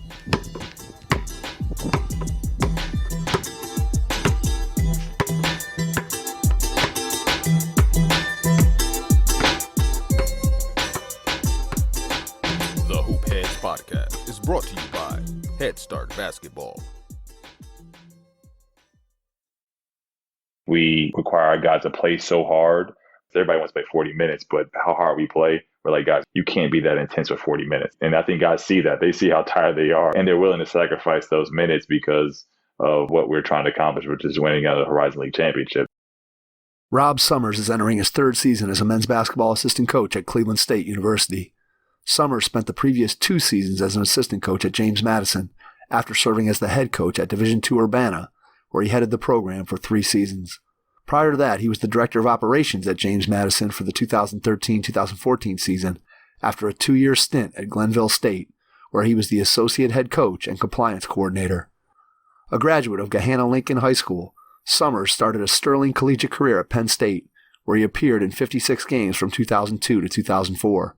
The Hoop Heads Podcast is brought to you by Head Start Basketball. We require our guys to play so hard. Everybody wants to play 40 minutes, but how hard we play, we're like, guys, you can't be that intense for 40 minutes. And I think guys see that. They see how tired they are, and they're willing to sacrifice those minutes because of what we're trying to accomplish, which is winning a Horizon League championship. Rob Summers is entering his third season as a men's basketball assistant coach at Cleveland State University. Summers spent the previous 2 seasons as an assistant coach at James Madison after serving as the head coach at Division II Urbana, where he headed the program for 3 seasons. Prior to that, he was the director of operations at James Madison for the 2013-2014 season after a 2-year stint at Glenville State, where he was the associate head coach and compliance coordinator. A graduate of Gahanna Lincoln High School, Summers started a sterling collegiate career at Penn State, where he appeared in 56 games from 2002 to 2004.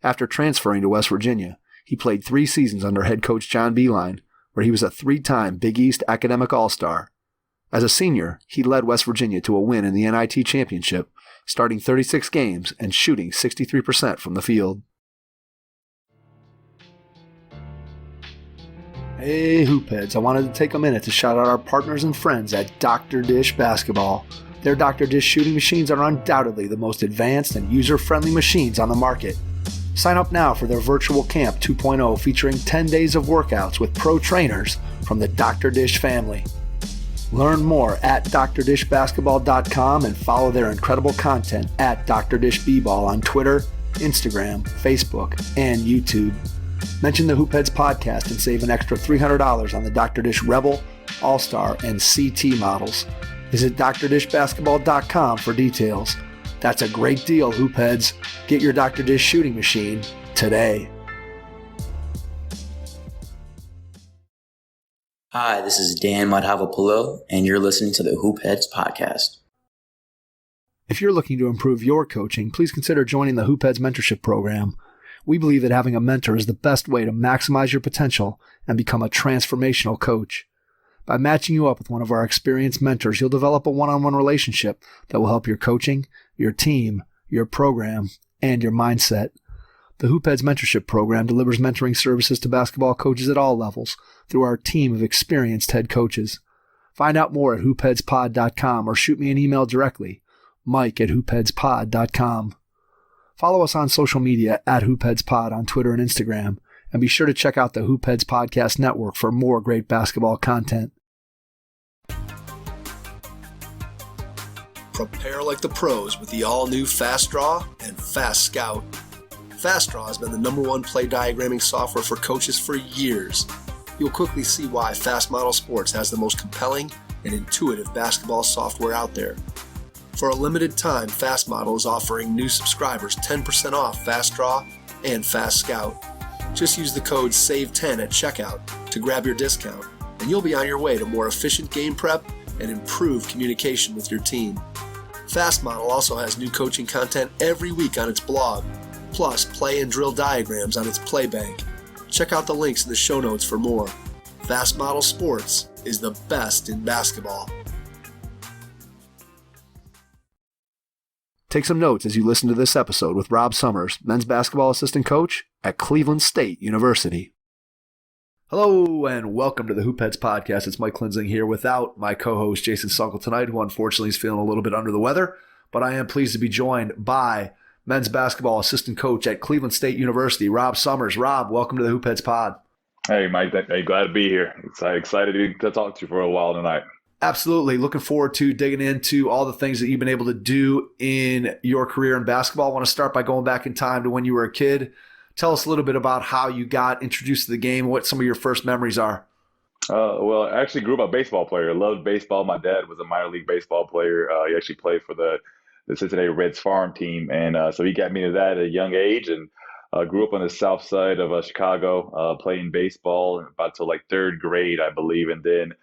After transferring to West Virginia, he played 3 seasons under head coach John Beilein, where he was a 3-time Big East Academic All-Star. As a senior, he led West Virginia to a win in the NIT Championship, starting 36 games and shooting 63% from the field. Hey Hoopheads, I wanted to take a minute to shout out our partners and friends at Dr. Dish Basketball. Their Dr. Dish shooting machines are undoubtedly the most advanced and user-friendly machines on the market. Sign up now for their Virtual Camp 2.0 featuring 10 days of workouts with pro trainers from the Dr. Dish family. Learn more at drdishbasketball.com and follow their incredible content at Dr. Dish B-Ball on Twitter, Instagram, Facebook, and YouTube. Mention the Hoopheads podcast and save an extra $300 on the Dr. Dish Rebel, All-Star, and CT models. Visit drdishbasketball.com for details. That's a great deal, Hoopheads. Get your Dr. Dish shooting machine today. Hi, this is Dan Madhavapalil, and you're listening to the Hoop Heads Podcast. If you're looking to improve your coaching, please consider joining the Hoop Heads Mentorship Program. We believe that having a mentor is the best way to maximize your potential and become a transformational coach. By matching you up with one of our experienced mentors, you'll develop a one-on-one relationship that will help your coaching, your team, your program, and your mindset. The Hoop Heads Mentorship Program delivers mentoring services to basketball coaches at all levels through our team of experienced head coaches. Find out more at hoopheadspod.com or shoot me an email directly, mike@hoopheadspod.com. Follow us on social media at hoopheadspod on Twitter and Instagram, and be sure to check out the Hoopheads Podcast Network for more great basketball content. Prepare like the pros with the all-new Fast Draw and Fast Scout. Fast Draw has been the #1 play diagramming software for coaches for years. You'll quickly see why Fast Model Sports has the most compelling and intuitive basketball software out there. For a limited time, Fast Model is offering new subscribers 10% off Fast Draw and Fast Scout. Just use the code SAVE10 at checkout to grab your discount, and you'll be on your way to more efficient game prep and improved communication with your team. Fast Model also has new coaching content every week on its blog, plus play and drill diagrams on its play bank. Check out the links in the show notes for more. Fast Model Sports is the best in basketball. Take some notes as you listen to this episode with Rob Summers, men's basketball assistant coach at Cleveland State University. Hello and welcome to the Hoopheads Podcast. It's Mike Klinzing here without my co-host Jason Sunkel tonight, who unfortunately is feeling a little bit under the weather, but I am pleased to be joined by men's basketball assistant coach at Cleveland State University, Rob Summers. Rob, welcome to the Hoopheads Pod. Hey, Mike. Hey, glad to be here. Excited to talk to you for a while tonight. Absolutely. Looking forward to digging into all the things that you've been able to do in your career in basketball. I want to start by going back in time to when you were a kid. Tell us a little bit about how you got introduced to the game, what some of your first memories are. Well, I actually grew up a baseball player. I loved baseball. My dad was a minor league baseball player. He actually played for the Cincinnati Reds farm team. And so he got me into that at a young age, and grew up on the south side of Chicago, playing baseball about till like 3rd grade, I believe. And then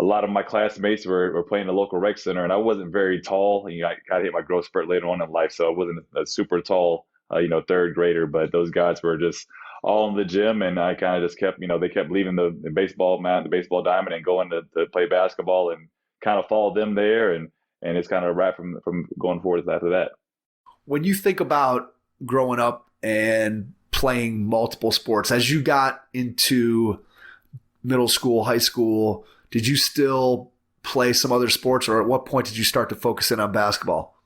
a lot of my classmates were playing the local rec center, and I wasn't very tall. I got hit my growth spurt later on in life, so I wasn't a super tall, 3rd grader. But those guys were just all in the gym, and I kind of just kept, they kept leaving the baseball mat, the baseball diamond, and going to play basketball, and kind of followed them there, and it's kind of a wrap from going forward after that. When you think about growing up and playing multiple sports, as you got into middle school, high school, did you still play some other sports, or at what point did you start to focus in on basketball?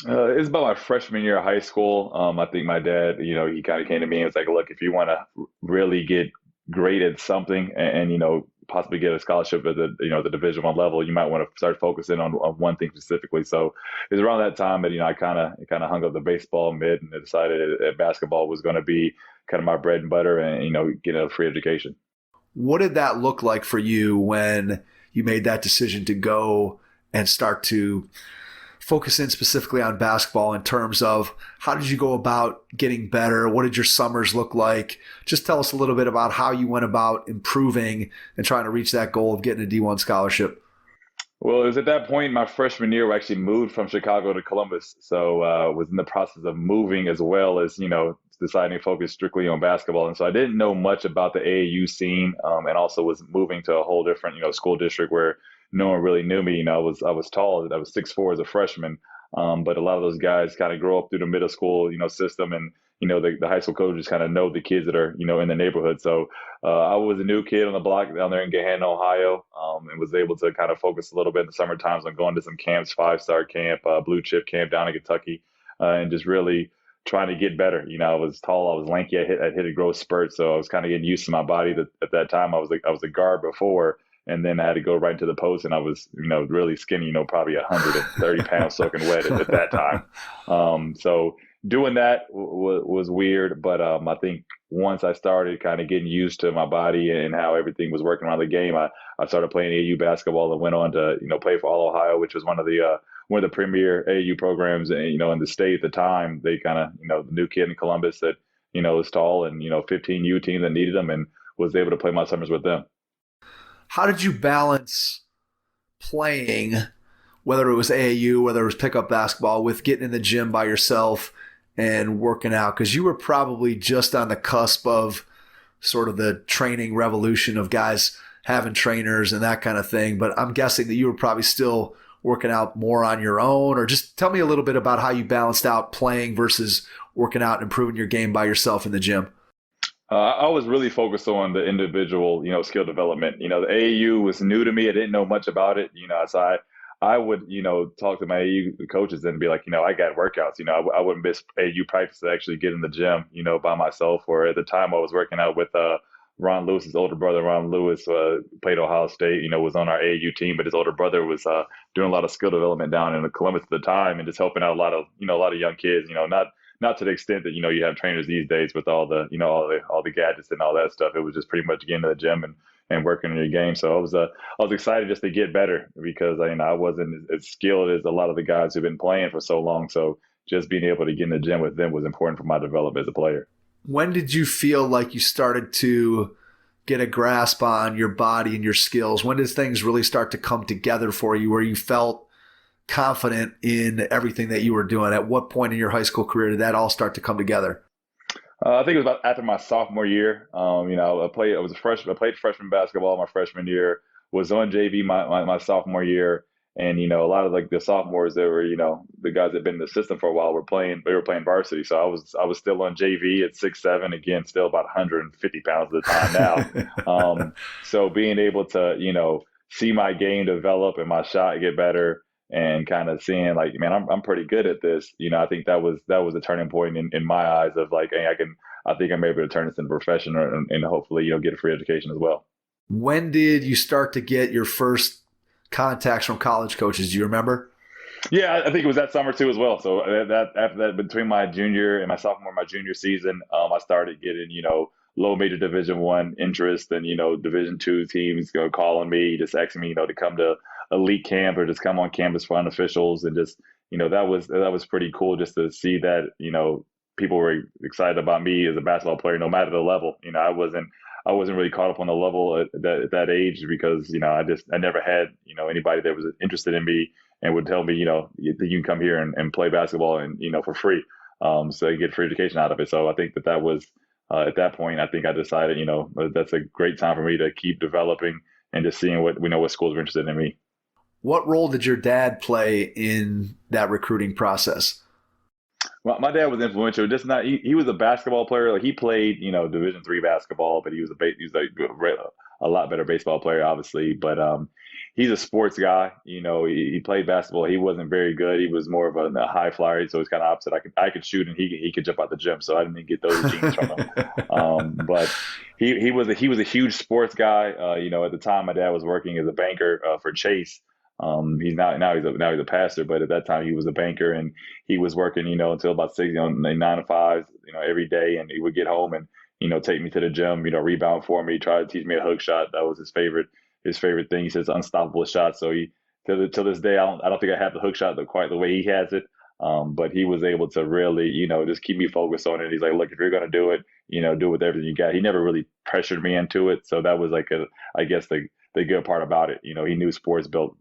It was about my freshman year of high school. I think my dad, he kind of came to me and was like, look, if you want to really get great at something and possibly get a scholarship at the Division I level, you might want to start focusing on one thing specifically. So it was around that time that, I kind of hung up the baseball mid and decided that basketball was going to be kind of my bread and butter and, get a free education. What did that look like for you when you made that decision to go and start to focus in specifically on basketball, in terms of how did you go about getting better? What did your summers look like? Just tell us a little bit about how you went about improving and trying to reach that goal of getting a D1 scholarship. Well, it was at that point, my freshman year, we actually moved from Chicago to Columbus. So was in the process of moving, as well as, deciding to focus strictly on basketball. And so I didn't know much about the AAU scene, and also was moving to a whole different, school district where no one really knew me. I was tall. I was 6'4" as a freshman. But a lot of those guys kind of grow up through the middle school, system, and the high school coaches kind of know the kids that are in the neighborhood. So I was a new kid on the block down there in Gahanna, Ohio, and was able to kind of focus a little bit in the summer times on going to some camps, 5-star camp, blue chip camp down in Kentucky, and just really trying to get better. I was tall, I was lanky, I hit a growth spurt, so I was kind of getting used to my body. At that time, I was a guard before. And then I had to go right to the post, and I was, really skinny, probably 130 pounds soaking wet at that time. So doing that was weird, but I think once I started kind of getting used to my body and how everything was working around the game, I started playing AAU basketball and went on to, play for All Ohio, which was one of the premier AAU programs, in the state at the time. They kind of, the new kid in Columbus that, was tall, and 15 U teams that needed them, and was able to play my summers with them. How did you balance playing, whether it was AAU, whether it was pickup basketball, with getting in the gym by yourself and working out? Because you were probably just on the cusp of sort of the training revolution of guys having trainers and that kind of thing. But I'm guessing that you were probably still working out more on your own. Or just tell me a little bit about how you balanced out playing versus working out and improving your game by yourself in the gym. I was really focused on the individual, skill development. The AAU was new to me. I didn't know much about it, so I would, talk to my AAU coaches and be like, I got workouts. I wouldn't miss AAU practice to actually get in the gym, by myself. Or at the time I was working out with Ron Lewis's older brother. Ron Lewis played Ohio State, was on our AAU team, but his older brother was doing a lot of skill development down in Columbus at the time, and just helping out a lot of young kids, not to the extent that, you have trainers these days with all the, all the gadgets and all that stuff. It was just pretty much getting to the gym and working on your game. So I was excited just to get better, because I wasn't as skilled as a lot of the guys who've been playing for so long. So just being able to get in the gym with them was important for my development as a player. When did you feel like you started to get a grasp on your body and your skills? When did things really start to come together for you, where you felt confident in everything that you were doing? At what point in your high school career did that all start to come together? I think it was about after my sophomore year. I played freshman basketball my freshman year, was on JV my sophomore year. And, a lot of the sophomores that were, the guys that had been in the system for a while were playing varsity. So I was still on JV at 6'7", again, still about 150 pounds at the time now. So being able to, see my game develop and my shot get better, and kind of seeing man, I'm pretty good at this. I think that was a turning point in my eyes of hey, I think I'm able to turn this into a profession, and hopefully, get a free education as well. When did you start to get your first contacts from college coaches? Do you remember? Yeah, I think it was that summer too as well. So after that, between my junior and my junior season, I started getting, low major Division I interest, and, Division II teams calling me, just asking me, to come to elite camp or just come on campus for unofficials. And just, that was pretty cool just to see that, people were excited about me as a basketball player, no matter the level. I wasn't really caught up on the level at that age, because, I never had, anybody that was interested in me and would tell me, you can come here and play basketball and, for free. So you get free education out of it. So I think that was at that point, I think I decided, that's a great time for me to keep developing and just seeing what schools are interested in me. What role did your dad play in that recruiting process? Well, my dad was influential. Just not he was a basketball player. Like he played, Division III basketball, but he was a lot better baseball player, obviously. But he's a sports guy. He played basketball. He wasn't very good. He was more of a high flyer, so it's kind of opposite. I could shoot, and he could jump out the gym. So I didn't get those genes from him. But he was a huge sports guy. At the time, my dad was working as a banker for Chase. He's now he's a pastor, but at that time he was a banker, and he was working, until about 6, 9 to 5, every day, and he would get home and, take me to the gym, rebound for me, try to teach me a hook shot. That was his favorite thing. He says unstoppable shot. So he, till this day, I don't think I have the hook shot quite the way he has it. But he was able to really, just keep me focused on it. He's like, look, if you're going to do it, do it with everything you got. He never really pressured me into it. So that was like I guess the good part about it. He knew sports built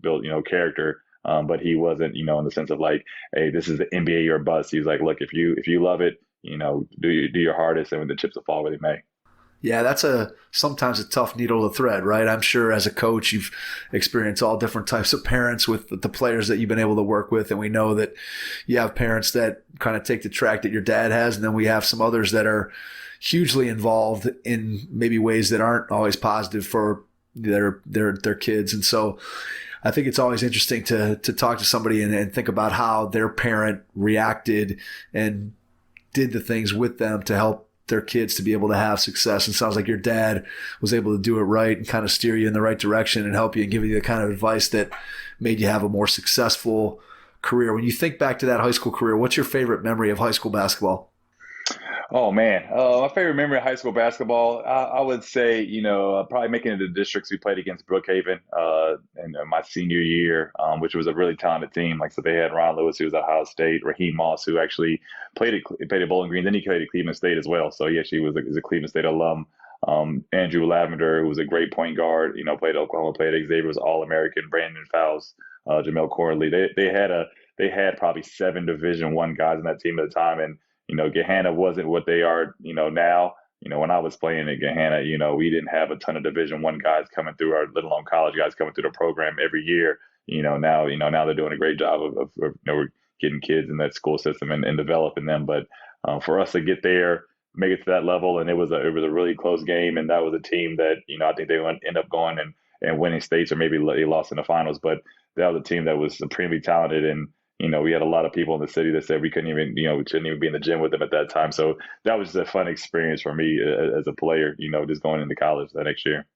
character, but he wasn't, in the sense of like, hey, this is the NBA or bust. He's like, look, if you love it, do your hardest, and when the chips will fall where they may. Yeah, that's sometimes a tough needle to thread, right? I'm sure as a coach, you've experienced all different types of parents with the players that you've been able to work with. And we know that you have parents that kind of take the track that your dad has. And then we have some others that are hugely involved in maybe ways that aren't always positive for their kids. And so I think it's always interesting to talk to somebody and think about how their parent reacted and did the things with them to help their kids to be able to have success. And it sounds like your dad was able to do it right and kind of steer you in the right direction and help you and give you the kind of advice that made you have a more successful career. When you think back to that high school career, what's your favorite memory of high school basketball? Oh man, my favorite memory of high school basketball, I would say, probably making it to districts. We played against Brookhaven in my senior year, which was a really talented team. Like, so they had Ron Lewis, who was at Ohio State, Raheem Moss, who actually played at Bowling Green, then he played at Cleveland State as well. So he actually was a Cleveland State alum. Andrew Lavender, who was a great point guard, played at Oklahoma, played at Xavier, was All-American. Brandon Fowles, Jamel Corley. They had probably 7 Division I guys in that team at the time, and Gahanna wasn't what they are, now. When I was playing at Gahanna, we didn't have a ton of Division I guys coming through, or let alone college guys coming through the program every year. Now they're doing a great job of we're getting kids in that school system and developing them. But for us to get there, make it to that level, and it was a really close game, and that was a team that I think they would end up going and winning states, or maybe they lost in the finals. But that was a team that was supremely talented, and we had a lot of people in the city that said we couldn't even, we shouldn't even be in the gym with them at that time. So that was just a fun experience for me as a player, just going into college that next year.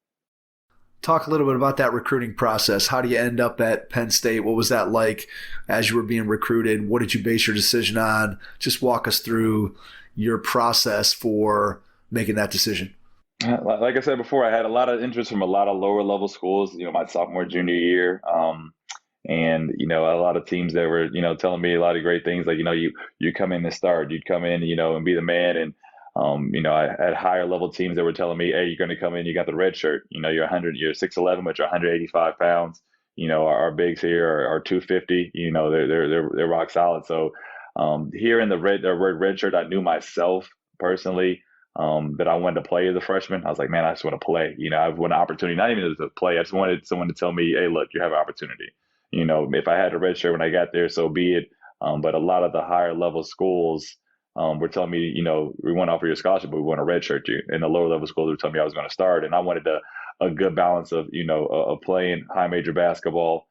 Talk a little bit about that recruiting process. How do you end up at Penn State? What was that like as you were being recruited? What did you base your decision on? Just walk us through your process for making that decision. Like I said before, I had a lot of interest from a lot of lower level schools, my sophomore, junior year. And, a lot of teams that were, telling me a lot of great things, like, you come in and start, you'd come in, and be the man. And, I had higher level teams that were telling me, hey, you're going to come in, you got the red shirt, you're 6'11", but you're 185 pounds. Our bigs here are 250, they're rock solid. So, here in the red shirt, I knew myself personally, that I wanted to play as a freshman. I was like, man, I just want to play. I want an opportunity, not even to play. I just wanted someone to tell me, hey, look, you have an opportunity. If I had a red shirt when I got there, so be it. But a lot of the higher level schools were telling me, we want to offer you a scholarship, but we want to red shirt you. And the lower level schools were telling me I was going to start. And I wanted a good balance of, of playing high major basketball,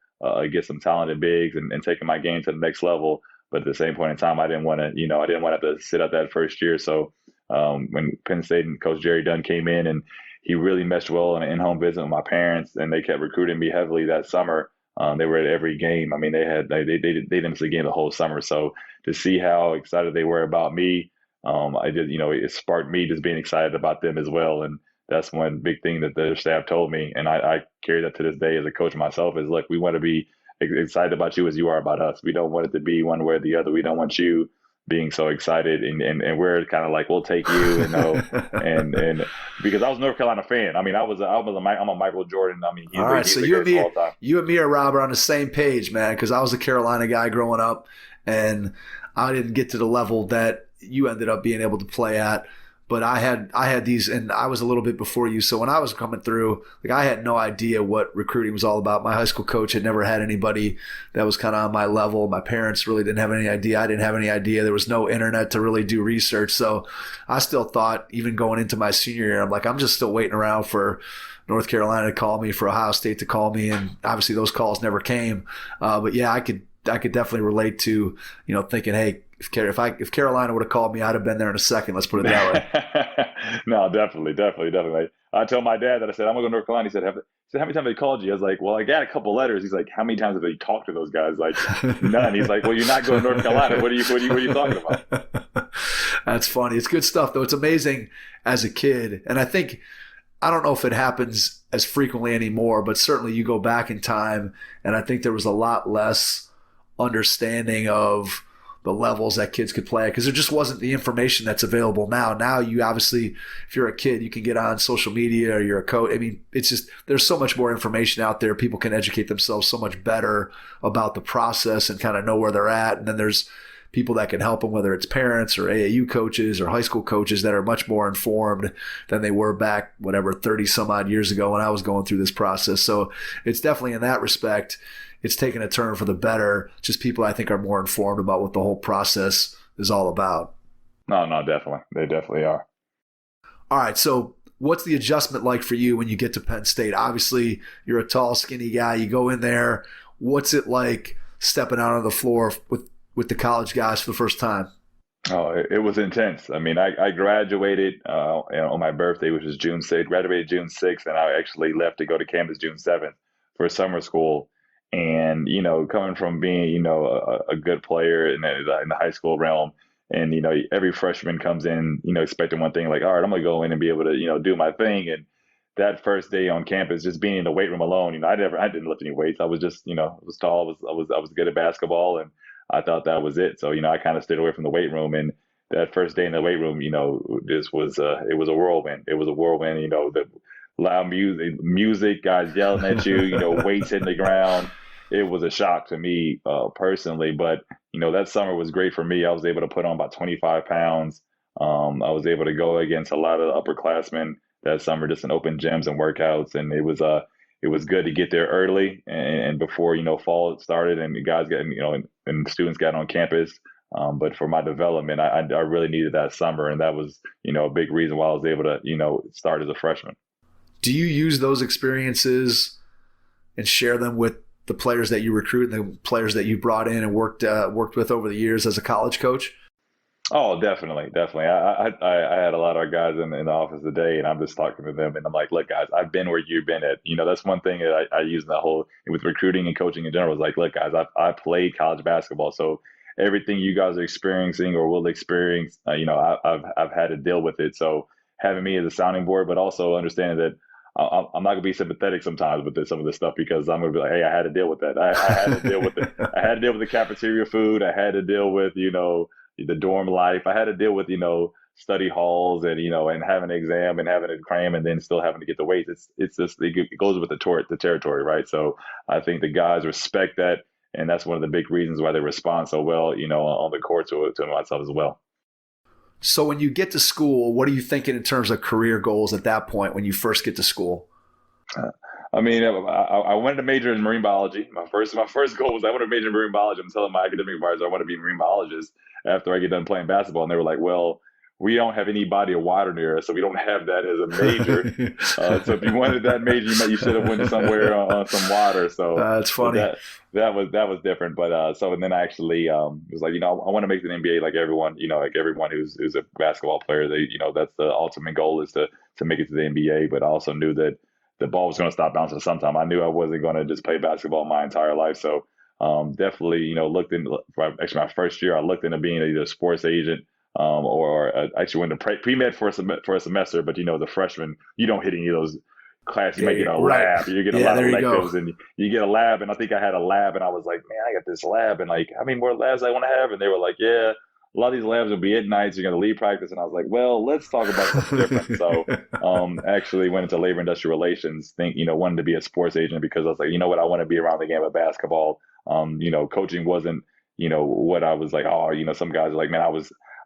get some talented bigs and taking my game to the next level. But at the same point in time, I didn't want to, I didn't want to have to sit out that first year. So when Penn State and Coach Jerry Dunn came in, and he really meshed well in an in-home visit with my parents, and they kept recruiting me heavily that summer. They were at every game. I mean, they didn't miss a game the whole summer. So to see how excited they were about me, it sparked me just being excited about them as well. And that's one big thing that their staff told me, and I carry that to this day as a coach myself, is, look, we want to be excited about you as you are about us. We don't want it to be one way or the other. We don't want you being so excited, and we're kind of like, we'll take you, and because I was a North Carolina fan. I mean, I'm a Michael Jordan. I mean, all right, so you and me are Rob are on the same page, man, because I was a Carolina guy growing up, and I didn't get to the level that you ended up being able to play at. But I had these, and I was a little bit before you. So when I was coming through, like, I had no idea what recruiting was all about. My high school coach had never had anybody that was kind of on my level. My parents really didn't have any idea. I didn't have any idea. There was no internet to really do research. So I still thought, even going into my senior year, I'm like, I'm just still waiting around for North Carolina to call me, for Ohio State to call me. And obviously those calls never came. But yeah, I could definitely relate to, thinking, hey, if Carolina would have called me, I'd have been there in a second. Let's put it that way. No, definitely. I told my dad that, I said, I'm going to go to North Carolina. He said, how many times have they called you? I was like, well, I got a couple letters. He's like, how many times have they talked to those guys? Like, none. He's like, well, you're not going to North Carolina. What are you talking about? That's funny. It's good stuff, though. It's amazing as a kid. And I don't know if it happens as frequently anymore, but certainly you go back in time, and I think there was a lot less understanding of the levels that kids could play, because there just wasn't the information that's available now. Now you obviously, if you're a kid, you can get on social media, or you're a coach. I mean, it's just, there's so much more information out there. People can educate themselves so much better about the process and kind of know where they're at. And then there's people that can help them, whether it's parents or AAU coaches or high school coaches, that are much more informed than they were back, 30 some odd years ago when I was going through this process. So it's definitely, in that respect, it's taken a turn for the better. Just people, I think, are more informed about what the whole process is all about. No, definitely. They definitely are. All right. So what's the adjustment like for you when you get to Penn State? Obviously, you're a tall, skinny guy. You go in there. What's it like stepping out on the floor with the college guys for the first time? Oh, it was intense. I mean, I graduated on my birthday, which was June 6th, graduated June 6th, and I actually left to go to campus June 7th for summer school. And, coming from being, a good player in the high school realm, and, every freshman comes in, expecting one thing, like, all right, I'm going to go in and be able to, do my thing. And that first day on campus, just being in the weight room alone, I didn't lift any weights. I was just, I was tall. I was good at basketball, and I thought that was it. So, I kind of stayed away from the weight room. And that first day in the weight room, it was a whirlwind. It was a whirlwind, the loud music, guys yelling at you, weights hitting the ground. It was a shock to me personally, but that summer was great for me. I was able to put on about 25 pounds. I was able to go against a lot of upperclassmen that summer, just in open gyms and workouts, and it was good to get there early and before fall started and the guys got and students got on campus. But for my development, I really needed that summer, and that was a big reason why I was able to start as a freshman. Do you use those experiences and share them with the players that you recruit and the players that you brought in and worked with over the years as a college coach? Oh, definitely. I had a lot of our guys in the office today, and I'm just talking to them, and I'm like, look, guys, I've been where you've been at. That's one thing that I use in the whole, with recruiting and coaching in general, is like, look, guys, I played college basketball, so everything you guys are experiencing or will experience, I've had to deal with it. So having me as a sounding board, but also understanding that I'm not gonna be sympathetic sometimes with some of this stuff, because I'm gonna be like, hey, I had to deal with that. I had to deal with it. I had to deal with the cafeteria food. I had to deal with the dorm life. I had to deal with study halls and and having an exam and having a cram and then still having to get the weights. It's just it goes with the territory, right? So I think the guys respect that, and that's one of the big reasons why they respond so well on the court to myself as well. So when you get to school, what are you thinking in terms of career goals at that point when you first get to school? I wanted to major in marine biology. My first goal was I want to major in marine biology. I'm telling my academic advisor I want to be a marine biologist after I get done playing basketball. And they were like, well, we don't have any body of water near us, so we don't have that as a major. So if you wanted that major, you should have went somewhere on some water. So that's funny. That was different. But and then I actually was like, I want to make the NBA like everyone, like everyone who's a basketball player. They, that's the ultimate goal, is to make it to the NBA. But I also knew that the ball was going to stop bouncing sometime. I knew I wasn't going to just play basketball my entire life. So definitely, looked into, actually my first year, I looked into being either a sports agent or actually went to pre-med for a semester. But, the freshman, you don't hit any of those classes. You might get a lab. You get a lot of electives and you get a lab. And I think I had a lab and I was like, man, I got this lab. And like, how many more labs I want to have? And they were like, yeah, a lot of these labs will be at night, so you're going to leave practice. And I was like, well, let's talk about something different. So actually went into labor industrial relations, wanted to be a sports agent, because I was like, what, I want to be around the game of basketball. Coaching wasn't, what I was like, some guys are like, man,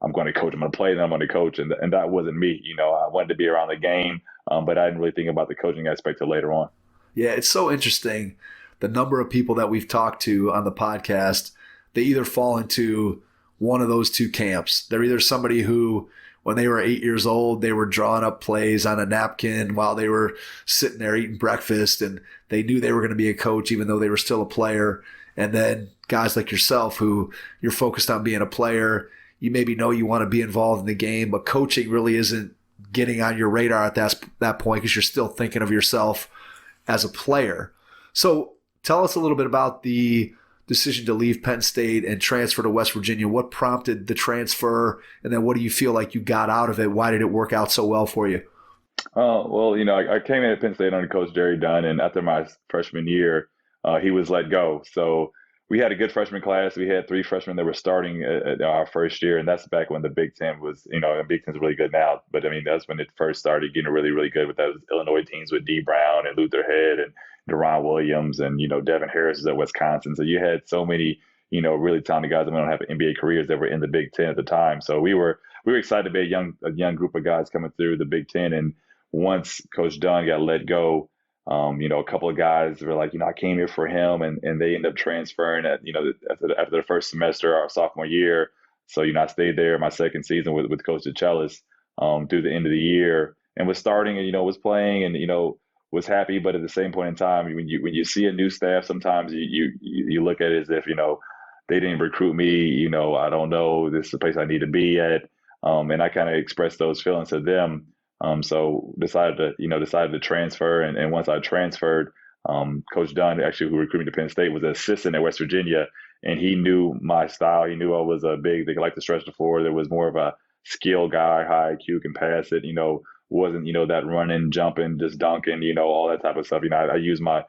I'm going to coach, I'm going to play, then I'm going to coach. And that wasn't me. I wanted to be around the game, but I didn't really think about the coaching aspect till later on. Yeah, it's so interesting. The number of people that we've talked to on the podcast, they either fall into one of those two camps. They're either somebody who, when they were 8 years old, they were drawing up plays on a napkin while they were sitting there eating breakfast, and they knew they were going to be a coach even though they were still a player. And then guys like yourself who you're focused on being a player. You maybe know you want to be involved in the game, but coaching really isn't getting on your radar at that point because you're still thinking of yourself as a player. So tell us a little bit about the decision to leave Penn State and transfer to West Virginia. What prompted the transfer, and then what do you feel like you got out of it? Why did it work out so well for you? Well, I came in at Penn State under Coach Jerry Dunn, and after my freshman year, he was let go. So we had a good freshman class. We had 3 freshmen that were starting at our first year, and that's back when the Big Ten was, the Big Ten's really good now. But, that's when it first started getting really, really good with those Illinois teams with D. Brown and Luther Head and Deron Williams and, Devin Harris was at Wisconsin. So you had so many, really talented guys that went on to have NBA careers that were in the Big Ten at the time. So we were excited to be a young group of guys coming through the Big Ten. And once Coach Dunn got let go, a couple of guys were like, I came here for him, and they ended up transferring after their first semester, our sophomore year. So, I stayed there my second season with Coach DeChellis through the end of the year, and was starting and, was playing and, was happy. But at the same point in time, when you see a new staff, sometimes you look at it as if, they didn't recruit me, I don't know, this is the place I need to be at. And I kind of expressed those feelings to them. So decided to transfer. And once I transferred, Coach Dunn, actually, who recruited me to Penn State, was an assistant at West Virginia. And he knew my style. He knew I was they could like to stretch the floor. There was more of a skill guy, high IQ, can pass it, wasn't, that running, jumping, just dunking, all that type of stuff. I use my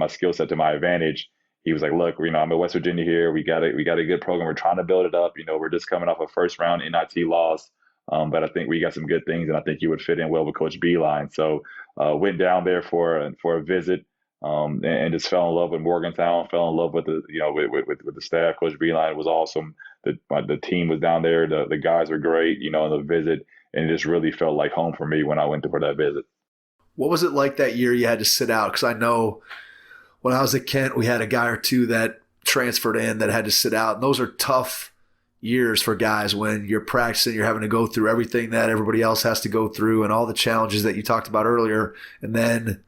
skill set to my advantage. He was like, look, I'm at West Virginia here. We got a good program. We're trying to build it up. We're just coming off a first round NIT loss. But I think we got some good things, and I think you would fit in well with Coach Beilein. So went down there for a visit, and just fell in love with Morgantown. Fell in love with the with the staff. Coach Beilein was awesome. The team was down there. The guys were great. On the visit, and it just really felt like home for me when I went for that visit. What was it like that year you had to sit out? Because I know when I was at Kent, we had a guy or two that transferred in that had to sit out, and those are tough years for guys when you're practicing, you're having to go through everything that everybody else has to go through and all the challenges that you talked about earlier, and then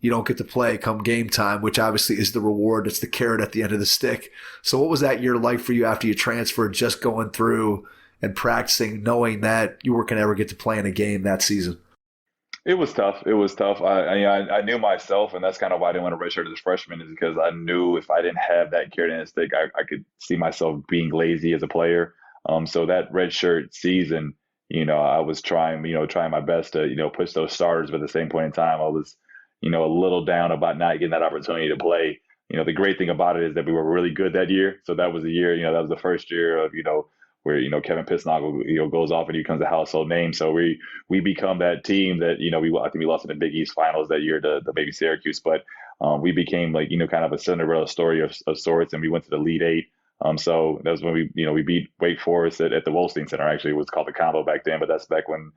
you don't get to play come game time, which obviously is the reward. It's the carrot at the end of the stick. So what was that year like for you after you transferred, just going through and practicing, knowing that you weren't going to ever get to play in a game that season? It was tough. I knew myself, and that's kind of why I didn't want to redshirt as a freshman, is because I knew if I didn't have that carrot in the stick, I could see myself being lazy as a player. So that redshirt season, I was trying my best to, push those starters, but at the same point in time, I was, a little down about not getting that opportunity to play. The great thing about it is that we were really good that year. So that was the year, that was the first year of, where, Kevin Pisnagel, goes off and he becomes a household name. So we become that team that, I think we lost in the Big East finals that year to maybe Syracuse, but we became like, kind of a Cinderella story of sorts, and we went to the Elite Eight. So that was when we beat Wake Forest at the Wolstein Center. Actually, it was called the Combo back then, but that's back when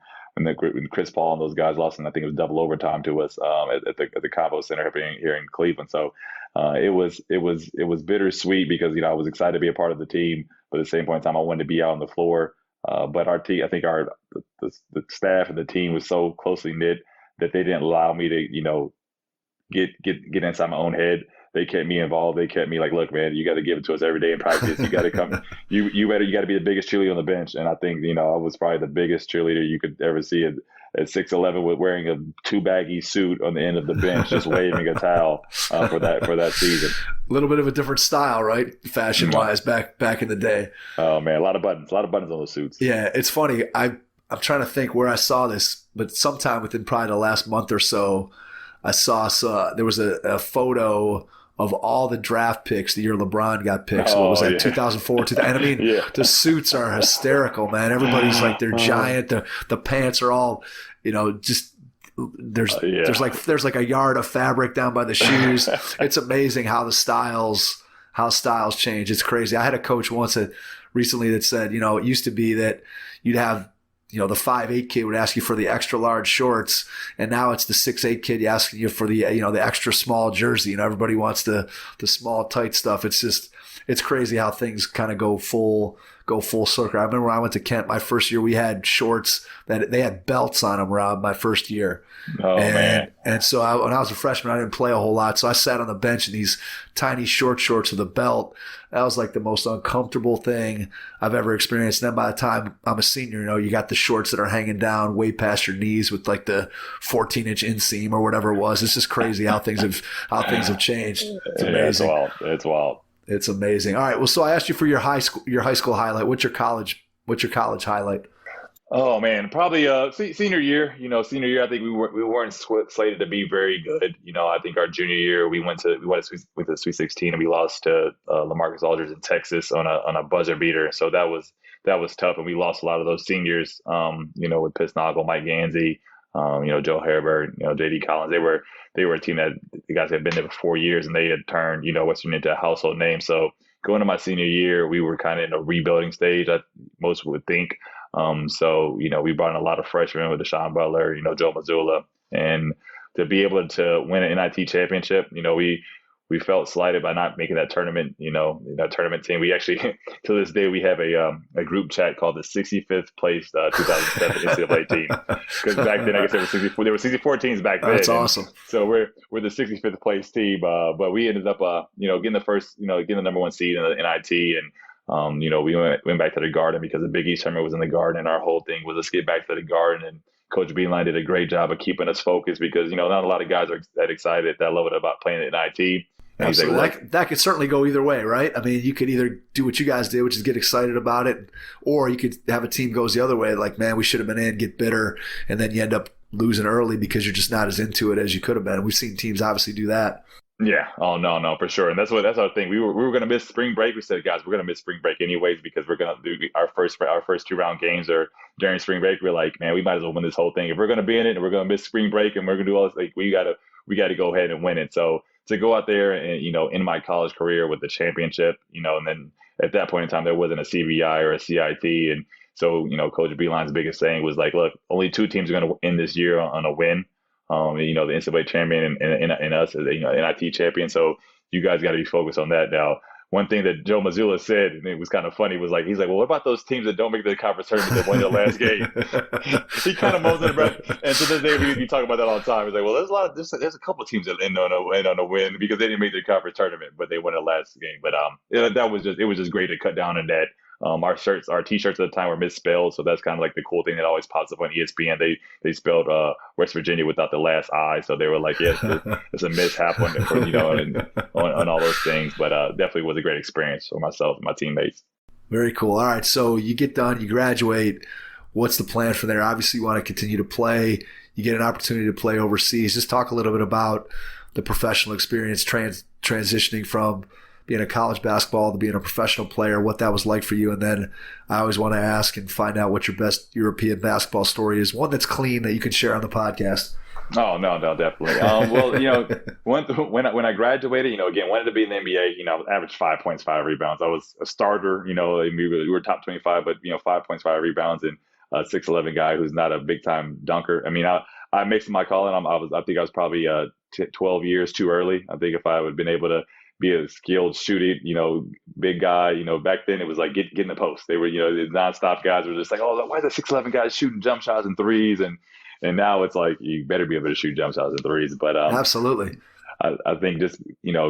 Chris Paul and those guys lost, and I think it was double overtime to us at the Combo Center here in Cleveland. So it was bittersweet because I was excited to be a part of the team, but at the same point in time, I wanted to be out on the floor. But our team, I think the staff and the team was so closely knit that they didn't allow me to get inside my own head. They kept me involved. They kept me like, look, man, you got to give it to us every day in practice. You got to come. You got to be the biggest cheerleader on the bench. And I think I was probably the biggest cheerleader you could ever see at 6'11" with wearing a too baggy suit on the end of the bench, just waving a towel for that season. A little bit of a different style, right? Fashion wise, back in the day. Oh man, a lot of buttons on those suits. Yeah, it's funny. I'm trying to think where I saw this, but sometime within probably the last month or so, I saw there was a photo of all the draft picks the year LeBron got picked. So what was that, 2004? And I mean, the suits are hysterical, man. Everybody's like, they're giant. The pants are all, just there's like a yard of fabric down by the shoes. It's amazing how the styles how styles change. It's crazy. I had a coach once recently that said, it used to be that you'd have, the 5'8" kid would ask you for the extra large shorts, and now it's the 6'8" kid asking you for the, the extra small jersey. Everybody wants the small tight stuff. It's crazy how things kind of go full circle. I remember when I went to Kent my first year, we had shorts that they had belts on them, Rob, my first year. Oh, man. And so when I was a freshman, I didn't play a whole lot. So I sat on the bench in these tiny short shorts with a belt. That was like the most uncomfortable thing I've ever experienced. And then by the time I'm a senior, you got the shorts that are hanging down way past your knees with like the 14-inch inseam or whatever it was. It's just crazy how things have changed. It's amazing. Yeah, it's wild. It's amazing. All right. Well, so I asked you for your high school highlight. What's your college highlight? Oh man, probably senior year. Senior year, I think we weren't slated to be very good. I think our junior year we went to the Sweet 16 and we lost to LaMarcus Aldridge in Texas on a buzzer beater. So that was tough, and we lost a lot of those seniors. With Pisnoggle, Mike Gansey, Joe Herbert, J.D. Collins. They were a team that the guys had been there for 4 years, and they had turned Western into a household name. So going to my senior year, we were kind of in a rebuilding stage, most would think. We brought in a lot of freshmen with Deshaun Butler, Joe Mazzulla, and to be able to win an NIT championship, we felt slighted by not making that tournament, that tournament team. We actually, to this day, we have a group chat called the 65th place 2007 NCAA team. Because back then, I guess there were 64 teams back then. That's awesome. So we're the 65th place team, but we ended up, getting the number one seed in the NIT, and we went back to the Garden because the Big East tournament was in the Garden, and our whole thing was let's get back to the Garden. And Coach Beilein did a great job of keeping us focused because not a lot of guys are that excited at that level about playing at NIT. Absolutely. Like, that could certainly go either way, right? I mean, you could either do what you guys did, which is get excited about it, or you could have a team goes the other way, like, man, we should have been in, get bitter, and then you end up losing early because you're just not as into it as you could have been. We've seen teams obviously do that. Yeah. Oh, no, for sure. And that's our thing. We were going to miss spring break. We said, guys, we're going to miss spring break anyways because we're going to do our first 2-round games or during spring break. We're like, man, we might as well win this whole thing. If we're going to be in it and we're going to miss spring break and we're going to do all this, like, we got to go ahead and win it. So to go out there and, in my college career with the championship, and then at that point in time, there wasn't a CBI or a CIT. And so, Coach Beilein's biggest saying was like, look, only 2 teams are going to end this year on a win. The NCAA champion and us as NIT champion. So you guys got to be focused on that. Now, one thing that Joe Mazzulla said, and it was kind of funny, was like, he's like, well, what about those teams that don't make the conference tournament that won their last game? He kind of moans in the breath. And to this day, we talk about that all the time. He's like, well, there's a couple of teams that end on a win because they didn't make their conference tournament, but they won their last game. But it was just great to cut down on that. Our T-shirts at the time were misspelled, so that's kind of like the cool thing that always pops up on ESPN. They spelled West Virginia without the last I, so they were like, yeah, it's a mishap on all those things. But definitely was a great experience for myself and my teammates. Very cool. All right, so you get done, you graduate. What's the plan from there? Obviously, you want to continue to play. You get an opportunity to play overseas. Just talk a little bit about the professional experience transitioning from being a college basketball to being a professional player, what that was like for you. And then I always want to ask and find out what your best European basketball story is, one that's clean that you can share on the podcast. Oh, no, definitely. When I graduated, again, wanted to be in the NBA, I averaged 5 points, 5 rebounds. I was a starter, we were top 25, but, 5 points, 5 rebounds, and a 6'11" guy who's not a big time dunker. I mean, I mixed my calling. I think I was probably 12 years too early. I think if I would have been able to be a skilled shooting, big guy, back then it was like get in the post. They were, the nonstop guys were just like, oh, why are the 6'11" guys shooting jump shots and threes? And now it's like, you better be able to shoot jump shots and threes. But absolutely. I think just,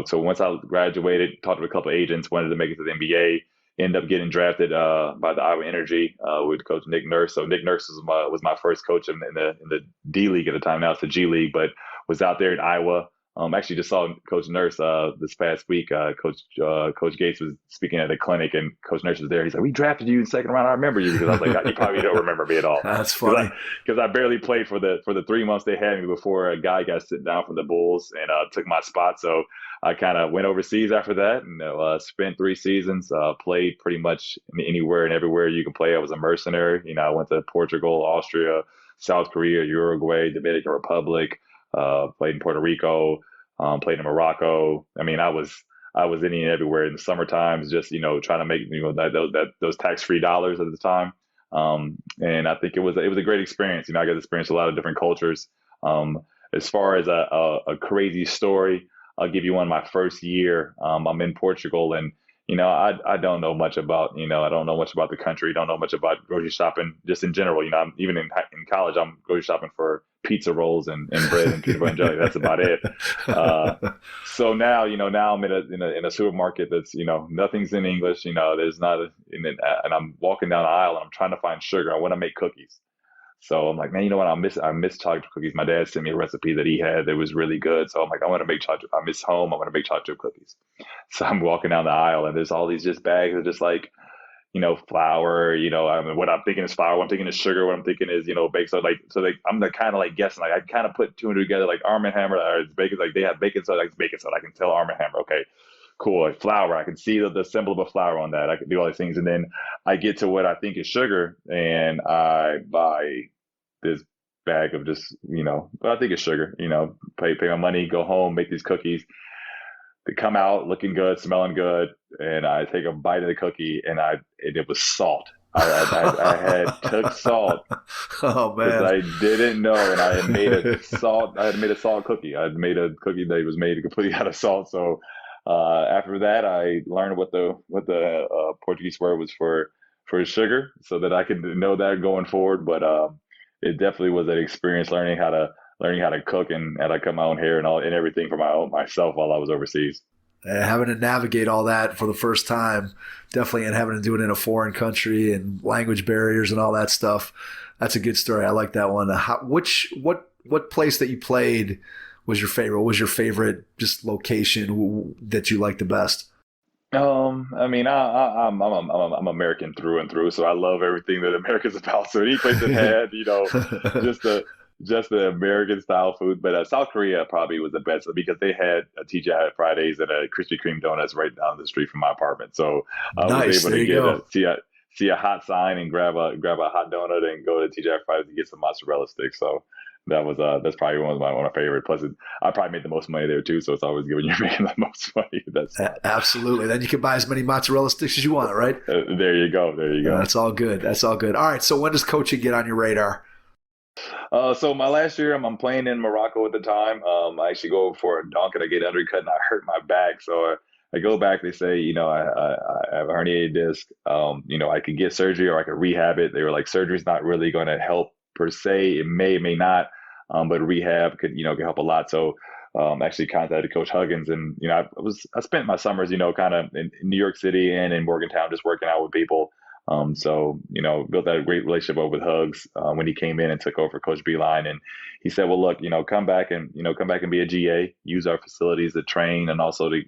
so once I graduated, talked to a couple of agents, wanted to make it to the NBA, ended up getting drafted by the Iowa Energy with Coach Nick Nurse. So Nick Nurse was my first coach in the D League at the time. Now it's the G League, but was out there in Iowa. Actually just saw Coach Nurse this past week. Coach Gates was speaking at a clinic, and Coach Nurse was there. He's like, "We drafted you in the second round. I remember you." Because I was like, "You probably don't remember me at all." That's funny. Because I barely played for the 3 months they had me before a guy got sent down from the Bulls and took my spot. So I kind of went overseas after that and spent 3 seasons. Played pretty much anywhere and everywhere you can play. I was a mercenary. I went to Portugal, Austria, South Korea, Uruguay, Dominican Republic. Played in Puerto Rico, played in Morocco. I mean, I was I was in and everywhere in the summer times, just, trying to make, those tax-free dollars at the time. And I think it was a great experience. I got to experience a lot of different cultures. As far as a crazy story, I'll give you one. My first year, I'm in Portugal, and I don't know much about, I don't know much about the country, don't know much about grocery shopping just in general. I'm even in college, I'm grocery shopping for pizza rolls and bread and peanut butter and jelly. That's about it. So now, now I'm in a supermarket that's, nothing's in English, there's not, and I'm walking down the aisle and I'm trying to find sugar. I want to make cookies. So I'm like, man, you know what? I miss chocolate cookies. My dad sent me a recipe that he had that was really good. So I'm like, I want to make chocolate. I miss home. I want to make chocolate cookies. So I'm walking down the aisle and there's all these just bags of just like, flour, I mean, what I'm thinking is flour, what I'm thinking is sugar, what I'm thinking is, baked. I'm kind of like guessing, like I kind of put two and two together, like Arm& Hammer, or it's bacon, like they have baking soda, like it's baking soda. I can tell Arm& Hammer, okay, cool. Like flour, I can see the symbol of a flour on that. I can do all these things. And then I get to what I think is sugar and I buy this bag of just, what I think is sugar, pay my money, go home, make these cookies. They come out looking good, smelling good, and I take a bite of the cookie, and it was salt. I had took salt Oh because man. I didn't know, and I had made a salt. I had made a salt cookie. I had made a cookie that was made completely out of salt. So after that, I learned what the Portuguese word was for sugar, so that I could know that going forward. But it definitely was an experience learning how to cook and how to cut my own hair and everything for myself while I was overseas. Having to navigate all that for the first time, definitely, and having to do it in a foreign country and language barriers and all that stuff. That's a good story. I like that one. What place that you played was your favorite? What was your favorite just location that you liked the best? I mean, I'm American through and through, so I love everything that America's about. So any place that had, just the American style food. But South Korea probably was the best because they had a TGI Fridays and a Krispy Kreme donuts right down the street from my apartment. So I was Nice. able There to you go. see a hot sign and grab a hot donut and go to TGI Fridays and get some mozzarella sticks. So that's probably one of my favorite. Plus, I probably made the most money there too. So it's always good when you're making the most money. That's Absolutely. Then you can buy as many mozzarella sticks as you want, right? there you go. There you go. That's all good. That's all good. All right. So when does coaching get on your radar? So my last year, I'm playing in Morocco at the time. I actually go for a dunk and I get undercut and I hurt my back. So I go back. They say, I have a herniated disc. I could get surgery or I could rehab it. They were like, surgery's not really going to help per se. It may not, but rehab could help a lot. So actually contacted Coach Huggins, and I spent my summers, kind of in New York City and in Morgantown, just working out with people. So, built that great relationship over with Hugs when he came in and took over for Coach Beilein. And he said, well, look, come back and be a GA, use our facilities to train and also to,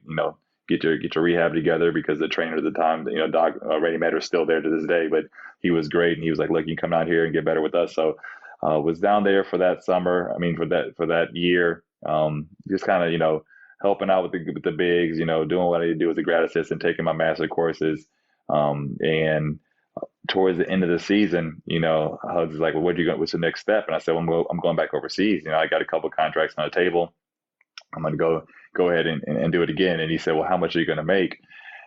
get your rehab together, because the trainer at the time, Doc Randy Matter is still there to this day, but he was great. And he was like, look, you can come down here and get better with us. So was down there for that summer. I mean, for that year, just kind of, helping out with the bigs, doing what I need to do as a grad assistant, taking my master courses. And towards the end of the season, Hugs is like, well, what's the next step? And I said, well, I'm going back overseas. I got a couple of contracts on the table. I'm going to go ahead and do it again. And he said, well, how much are you going to make?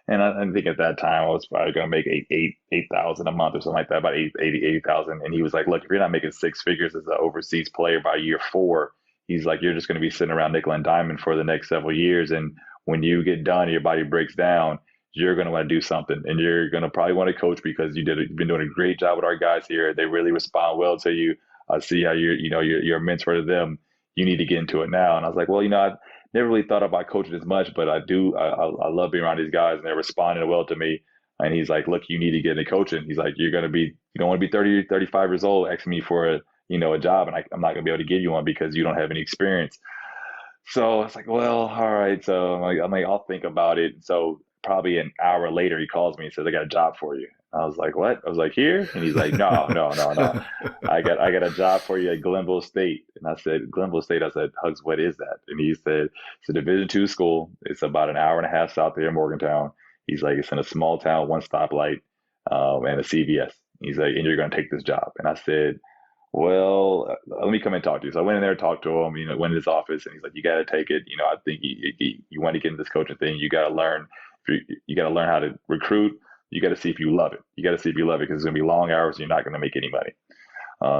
And I think at that time I was probably going to make $8,000 a month or something like that, about 80,000. And he was like, look, if you're not making six figures as an overseas player by year 4, he's like, you're just going to be sitting around nickel and diamond for the next several years. And when you get done, your body breaks down, you're going to want to do something, and you're going to probably want to coach because you've been doing a great job with our guys here. They really respond well to you. I see how you're a mentor to them. You need to get into it now. And I was like, well, I never really thought about coaching as much, but I do. I love being around these guys, and they're responding well to me. And he's like, look, you need to get into coaching. He's like, you don't want to be 30, 35 years old asking me for a job, and I'm not going to be able to give you one because you don't have any experience. So I was like, well, all right. So I'm like, I'll think about it. So probably an hour later, he calls me and says, I got a job for you. I was like, what? I was like, here? And he's like, no. I got a job for you at Glenville State. And I said, Glenville State? I said, Hugs, what is that? And he said, it's a Division II school. It's about an hour and a half south there in Morgantown. He's like, it's in a small town, one stoplight, and a CVS. He's like, and you're going to take this job. And I said, Well, let me come and talk to you. So I went in there, talked to him, went in his office, and he's like, "You got to take it. I think you want to get into this coaching thing. You got to learn. You got to learn how to recruit. You got to see if you love it. You got to see if you love it because it's going to be long hours. And you're not going to make any money."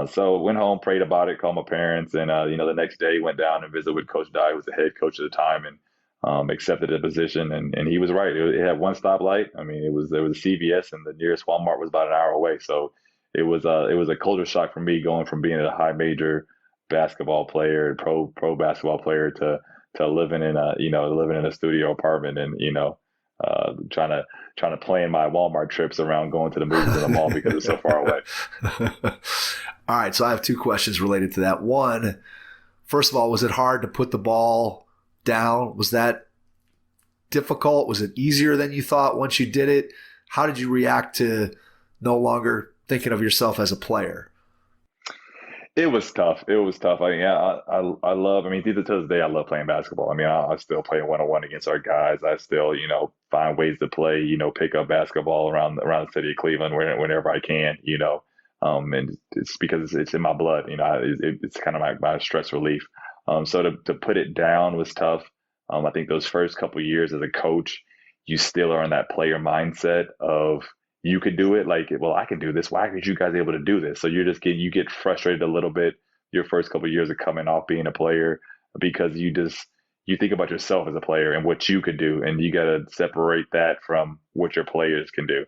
So went home, prayed about it, called my parents, and the next day went down and visited with Coach Dye, who was the head coach at the time, and accepted the position. And he was right. It had one stoplight. I mean, there was a CVS, and the nearest Walmart was about an hour away. So it was a culture shock for me going from being a high major basketball player, pro basketball player to living in a studio apartment and trying to plan my Walmart trips around going to the movies in the mall because it's so far away. All right, so I have two questions related to that. One, first of all, was it hard to put the ball down? Was that difficult? Was it easier than you thought once you did it? How did you react to no longer thinking of yourself as a player? It was tough. It was tough. I love, even to this day, I love playing basketball. I still play one-on-one against our guys. I still, find ways to play, pick up basketball around the city of Cleveland whenever I can, and it's because it's in my blood, it's kind of my stress relief. So to put it down was tough. I think those first couple of years as a coach, you still are in that player mindset of, you could do it. Like, well, I can do this. Why aren't you guys able to do this? So you get frustrated a little bit your first couple of years of coming off being a player because you think about yourself as a player and what you could do, and you got to separate that from what your players can do.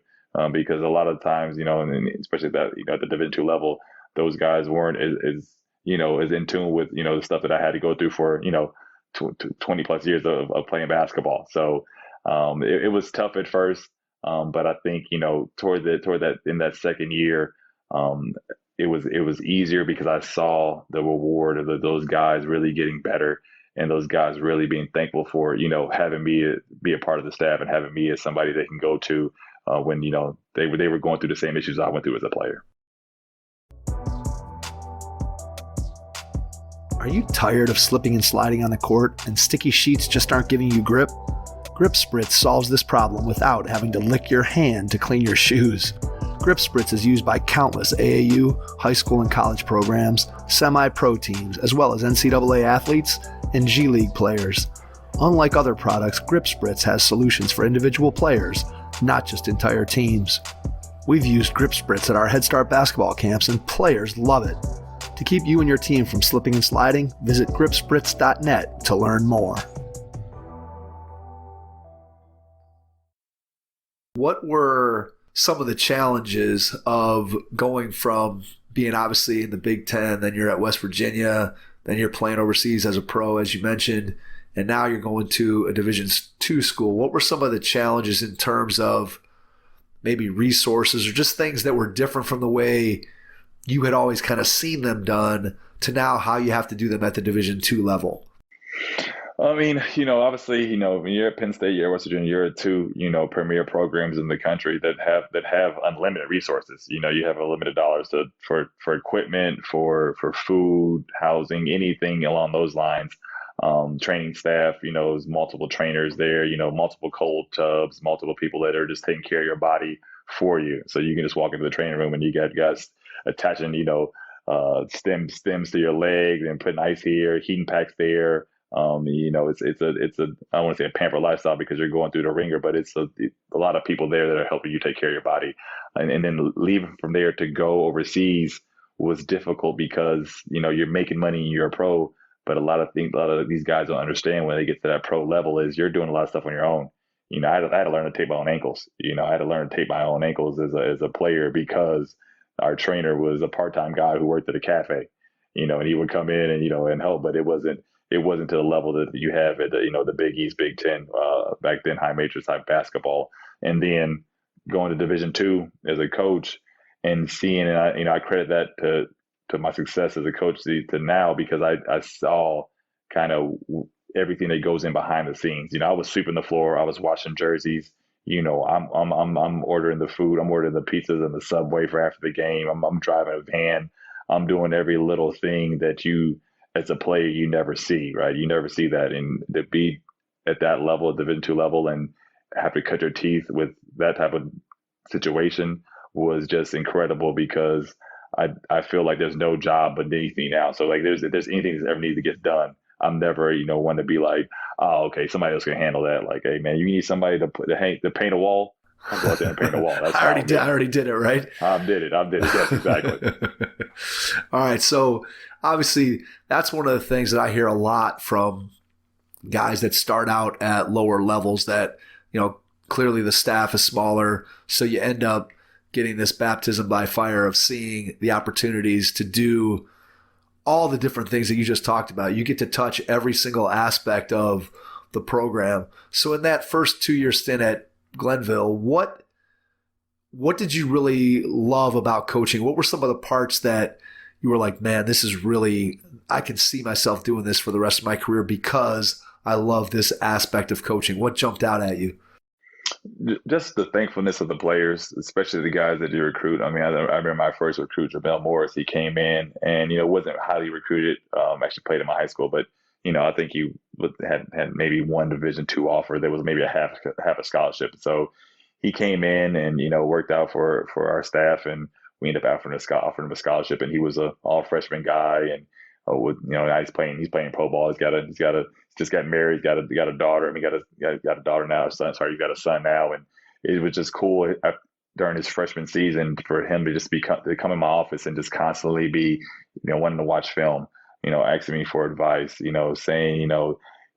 Because a lot of times, and especially that, at the Division II level, those guys weren't as in tune with, the stuff that I had to go through for, 20 plus years of playing basketball. So it was tough at first. But I think, toward that in that second year, it was easier because I saw the reward of those guys really getting better, and those guys really being thankful for, having me be a part of the staff and having me as somebody they can go to when, they were going through the same issues I went through as a player. Are you tired of slipping and sliding on the court and sticky sheets just aren't giving you grip? Grip Spritz solves this problem without having to lick your hand to clean your shoes. Grip Spritz is used by countless AAU, high school and college programs, semi-pro teams, as well as NCAA athletes and G League players. Unlike other products, Grip Spritz has solutions for individual players, not just entire teams. We've used Grip Spritz at our Head Start basketball camps and players love it. To keep you and your team from slipping and sliding, visit gripspritz.net to learn more. What were some of the challenges of going from being obviously in the Big Ten, then you're at West Virginia, then you're playing overseas as a pro, as you mentioned, and now you're going to a Division II school? What were some of the challenges in terms of maybe resources or just things that were different from the way you had always kind of seen them done to now how you have to do them at the Division II level? Obviously, when you're at Penn State, you're at West Virginia, you're at two, premier programs in the country that have unlimited resources. You have unlimited dollars for equipment, for food, housing, anything along those lines. Training staff, there's multiple trainers there, multiple cold tubs, multiple people that are just taking care of your body for you. So you can just walk into the training room and you got guys attaching, stems to your legs and putting ice here, heating packs there. It's a I don't want to say a pampered lifestyle because you're going through the ringer, but it's a lot of people there that are helping you take care of your body. And then leaving from there to go overseas was difficult because, you're making money and you're a pro, but a lot of these guys don't understand when they get to that pro level is you're doing a lot of stuff on your own. I had to learn to tape my own ankles. I had to learn to tape my own ankles as a player because our trainer was a part-time guy who worked at a cafe, and he would come in and help, but it wasn't to the level that you have at the Big East, Big Ten, back then, high major type basketball. And then going to Division II as a coach and seeing, and I credit that to my success as a coach to now because I saw kind of everything that goes in behind the scenes. I was sweeping the floor, I was washing jerseys. I'm ordering the food, I'm ordering the pizzas in the Subway for after the game. I'm driving a van. I'm doing every little thing that you, as a player, you never see, right? You never see that. And to be at that level, Division II level, and have to cut your teeth with that type of situation was just incredible because I feel like there's no job beneath me now. So like if there's anything that ever needs to get done, I'm never, one to be like, oh, okay, somebody else can handle that. Like, hey man, you need somebody to paint a wall. I'll go out there and paint a wall. That's I already did it, right? I did it. Yes, exactly. All right. So obviously that's one of the things that I hear a lot from guys that start out at lower levels that, clearly the staff is smaller. So you end up getting this baptism by fire of seeing the opportunities to do all the different things that you just talked about. You get to touch every single aspect of the program. So in that first 2-year stint at Glenville, what did you really love about coaching? What were some of the parts that you were like, man, this is really, I can see myself doing this for the rest of my career because I love this aspect of coaching? What jumped out at you? Just the thankfulness of the players, especially the guys that you recruit. I mean, I remember my first recruit, Jamel Morris. He came in and, wasn't highly recruited. Actually played in my high school, but, I think he had maybe one Division II offer. There was maybe a half a scholarship. So he came in and, worked out for our staff, and we ended up offering him a scholarship. And he was an all freshman guy, and now he's playing pro ball. He's just got married. He's got a daughter. I mean, got a daughter now. He's got a son now. And it was just cool during his freshman season for him to just to come in my office and just constantly be, wanting to watch film, asking me for advice, saying,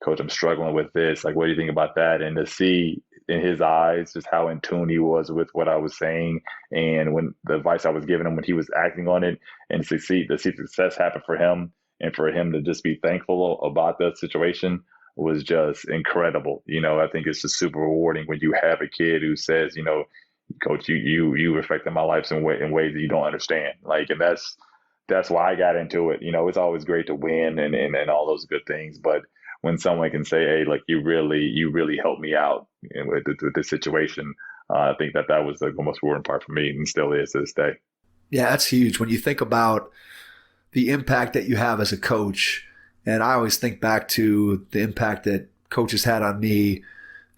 Coach, I'm struggling with this. Like, what do you think about that? And to see in his eyes just how in tune he was with what I was saying, and when the advice I was giving him, when he was acting on it, and to see success happen for him, and for him to just be thankful about that situation was just incredible. I think it's just super rewarding when you have a kid who says, Coach, you affected my life in ways that you don't understand. Like, and that's why I got into it. It's always great to win and all those good things, but when someone can say, hey, like, you really helped me out with this situation, I think that was the most rewarding part for me, and still is to this day. Yeah, that's huge. When you think about the impact that you have as a coach, and I always think back to the impact that coaches had on me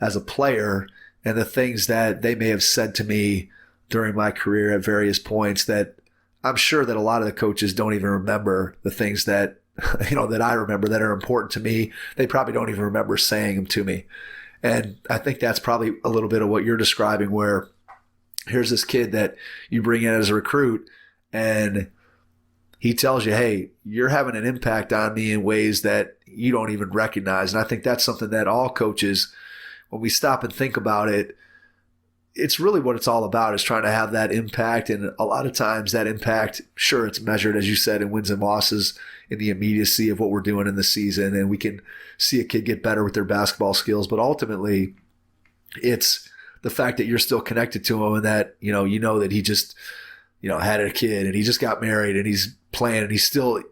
as a player and the things that they may have said to me during my career at various points that I'm sure that a lot of the coaches don't even remember the things that that I remember that are important to me. They probably don't even remember saying them to me. And I think that's probably a little bit of what you're describing, where here's this kid that you bring in as a recruit and he tells you, hey, you're having an impact on me in ways that you don't even recognize. And I think that's something that all coaches, when we stop and think about it, it's really what it's all about, is trying to have that impact. And a lot of times that impact, sure, it's measured, as you said, in wins and losses, in the immediacy of what we're doing in the season. And we can see a kid get better with their basketball skills. But ultimately, it's the fact that you're still connected to him, and that, that he just, had a kid and he just got married and he's playing and he still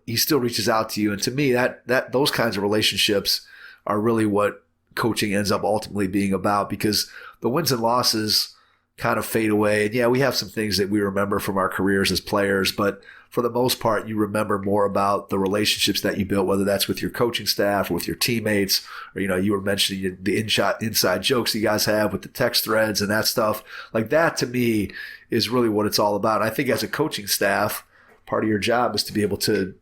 reaches out to you. And to me, that those kinds of relationships are really what coaching ends up ultimately being about, because the wins and losses kind of fade away. And yeah, we have some things that we remember from our careers as players, but for the most part, you remember more about the relationships that you built, whether that's with your coaching staff or with your teammates, or, you were mentioning the inside jokes you guys have with the text threads and that stuff. Like, that to me is really what it's all about. And I think as a coaching staff, part of your job is to be able to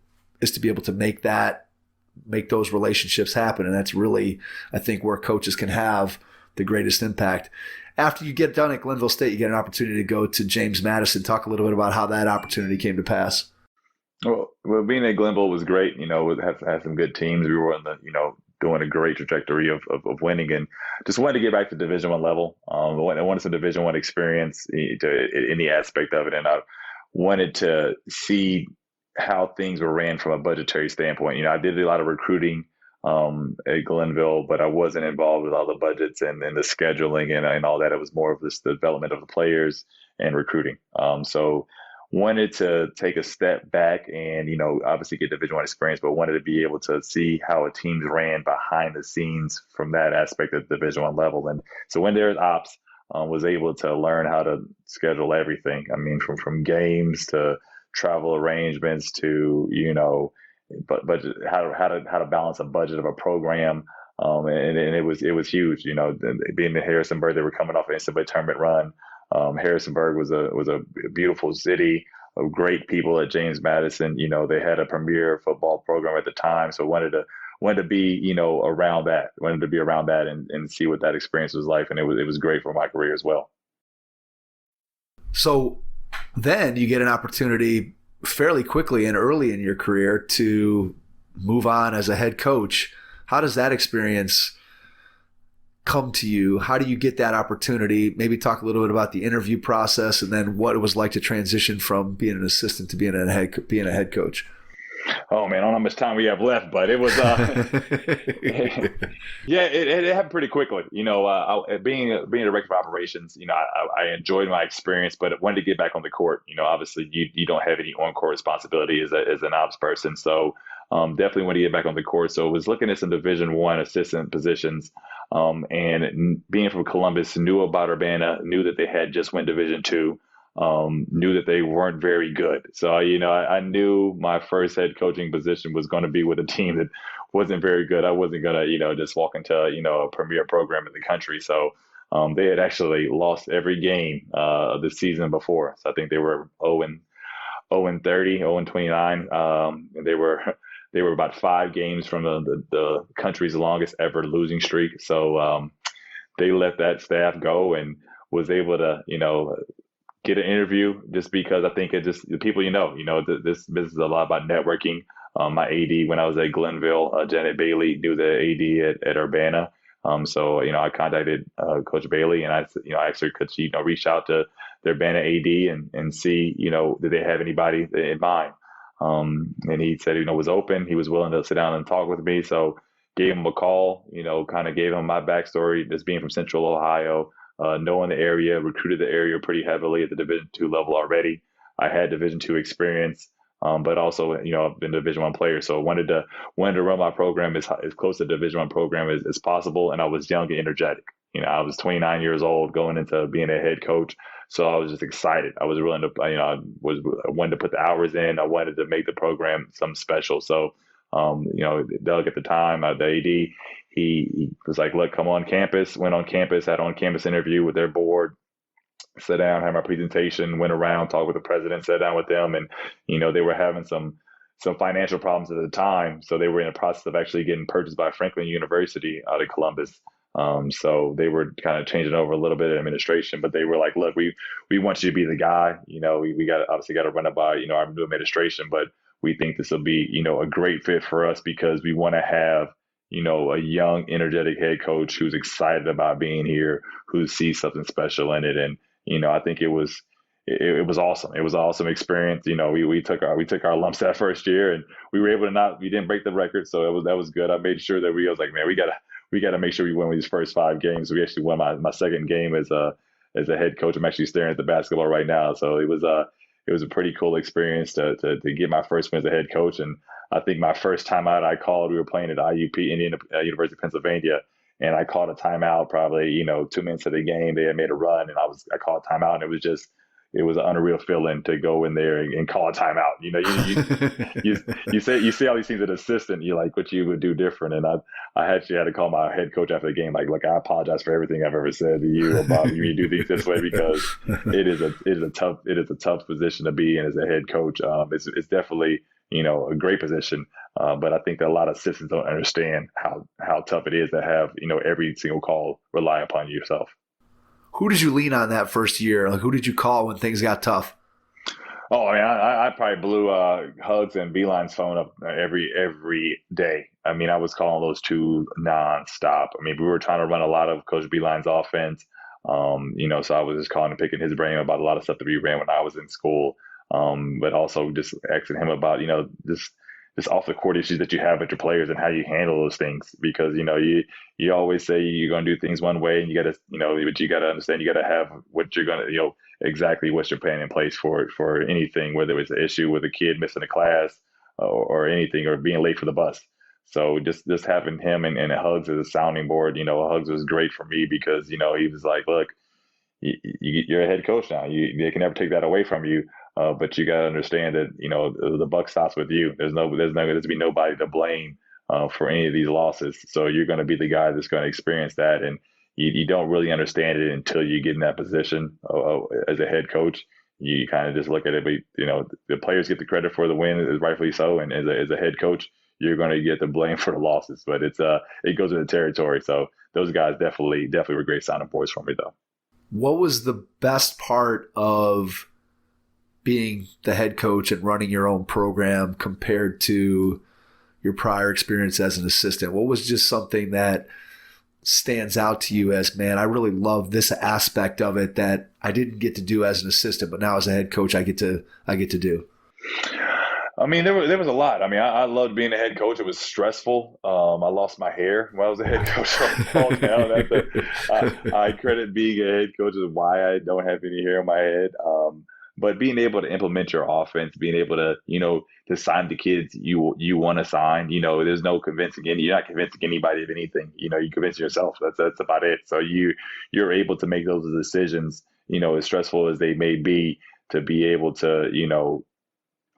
make those relationships happen. And that's really, I think, where coaches can have the greatest impact. After you get done at Glenville State, you get an opportunity to go to James Madison. Talk a little bit about how that opportunity came to pass. Well, being at Glenville was great. We had some good teams. We were on the, doing a great trajectory of winning, and just wanted to get back to Division I level. I wanted some Division I experience in any aspect of it, and I wanted to see how things were ran from a budgetary standpoint. I did a lot of recruiting at Glenville, but I wasn't involved with all the budgets and the scheduling and all that. It was more of this the development of the players and recruiting. So wanted to take a step back and, obviously get Division I experience, but wanted to be able to see how a team's ran behind the scenes from that aspect of the Division I level. And so when there's ops, was able to learn how to schedule everything. I mean, from games to travel arrangements to, budget, how to balance a budget of a program. And it was huge, being in Harrisonburg. They were coming off an NCAA tournament run. Harrisonburg was a beautiful city, great people at James Madison. They had a premier football program at the time, so wanted to be around that, wanted to be around that and see what that experience was like, and it was great for my career as well. So then you get an opportunity fairly quickly and early in your career to move on as a head coach. How does that experience come to you? How do you get that opportunity? Maybe talk a little bit about the interview process and then what it was like to transition from being an assistant to being a head coach. Oh man, I don't know how much time we have left, but it was, yeah, it happened pretty quickly. Being a director of operations, I enjoyed my experience, but I wanted to get back on the court. Obviously you don't have any on-court responsibility as an ops person. So definitely want to get back on the court. So I was looking at some Division I assistant positions, and being from Columbus, knew about Urbana, knew that they had just went Division II. Knew that they weren't very good. So, I knew my first head coaching position was going to be with a team that wasn't very good. I wasn't going to, just walk into, a premier program in the country. So they had actually lost every game of the season before. So I think they were 0-30, 0-29. They were about 5 games from the country's longest ever losing streak. So they let that staff go and was able to, get an interview just because I think it just the people this business is a lot about networking. My AD when I was at Glenville, Janet Beilein, knew the AD at Urbana. So I contacted Coach Beilein and I asked her could she reach out to their Urbana AD and see did they have anybody in mind. And he said was open. He was willing to sit down and talk with me. So gave him a call. Kind of gave him my backstory, just being from Central Ohio. Knowing the area, recruited the area pretty heavily at the Division II level already. I had Division II experience, but also, I've been a Division I player. So I wanted to run my program as close to the Division I program as possible. And I was young and energetic. I was 29 years old going into being a head coach. So I was just excited. I was willing to, I wanted to put the hours in. I wanted to make the program something special. So, Doug at the time, the AD, he was like, look, come on campus, went on campus, had on campus interview with their board, sat down, had my presentation, went around, talked with the president, sat down with them. And, they were having some financial problems at the time. So they were in the process of actually getting purchased by Franklin University out of Columbus. So they were kind of changing over a little bit of administration, but they were like, look, we want you to be the guy, we got to run it by, our new administration, but we think this will be, a great fit for us because we want to have, a young, energetic head coach who's excited about being here, who sees something special in it. And, I think it was awesome. It was an awesome experience. We took our lumps that first year and we were able to we didn't break the record. So that was good. I made sure that I was like, man, we got to make sure we win these first 5 games. We actually won my second game as a head coach. I'm actually staring at the basketball right now. So it was a pretty cool experience to get my first win as a head coach. And I think my first time out I called, we were playing at IUP, University of Pennsylvania. And I called a timeout probably, 2 minutes of the game. They had made a run and I called a timeout and it was an unreal feeling to go in there and call a timeout. You see all these things as an assistant, you like what you would do different. And I actually had to call my head coach after the game, like, look, I apologize for everything I've ever said to you about you do things this way because it is a tough position to be in as a head coach. It's definitely, a great position. But I think that a lot of assistants don't understand how tough it is to have, every single call rely upon yourself. Who did you lean on that first year? Like, who did you call when things got tough? Oh, I mean, I probably blew Hugs and Beilein's phone up every day. I mean, I was calling those two nonstop. I mean, we were trying to run a lot of Coach Beilein's offense. So I was just calling and picking his brain about a lot of stuff that we ran when I was in school. But also just asking him about, just off the court issues that you have with your players and how you handle those things. Because, you always say you're going to do things one way and you got to, but you got to understand, you got to have what you're going to, exactly what you're putting in place for anything, whether it's an issue with a kid missing a class or anything, or being late for the bus. So just having him and Hugs as a sounding board, Hugs was great for me because, he was like, look, you're a head coach now. They can never take that away from you. But you got to understand that, the buck stops with you. There's going to be nobody to blame for any of these losses. So you're going to be the guy that's going to experience that. And you don't really understand it until you get in that position as a head coach. you kind of just look at it. But the players get the credit for the win, is rightfully so, and as a head coach, you're going to get the blame for the losses. But it goes with the territory. So those guys definitely were great sounding boards for me, though. What was the best part of being the head coach and running your own program compared to your prior experience as an assistant? What was just something that stands out to you as, man, I really love this aspect of it that I didn't get to do as an assistant, but now as a head coach, I get to do? I mean, there was a lot. I mean, I loved being a head coach. It was stressful. I lost my hair when I was a head coach. I credit being a head coach is why I don't have any hair on my head. But being able to implement your offense, being able to, to sign the kids you want to sign, there's no convincing you're not convincing anybody of anything. You convince yourself. That's about it. So you're able to make those decisions, as stressful as they may be, to be able to,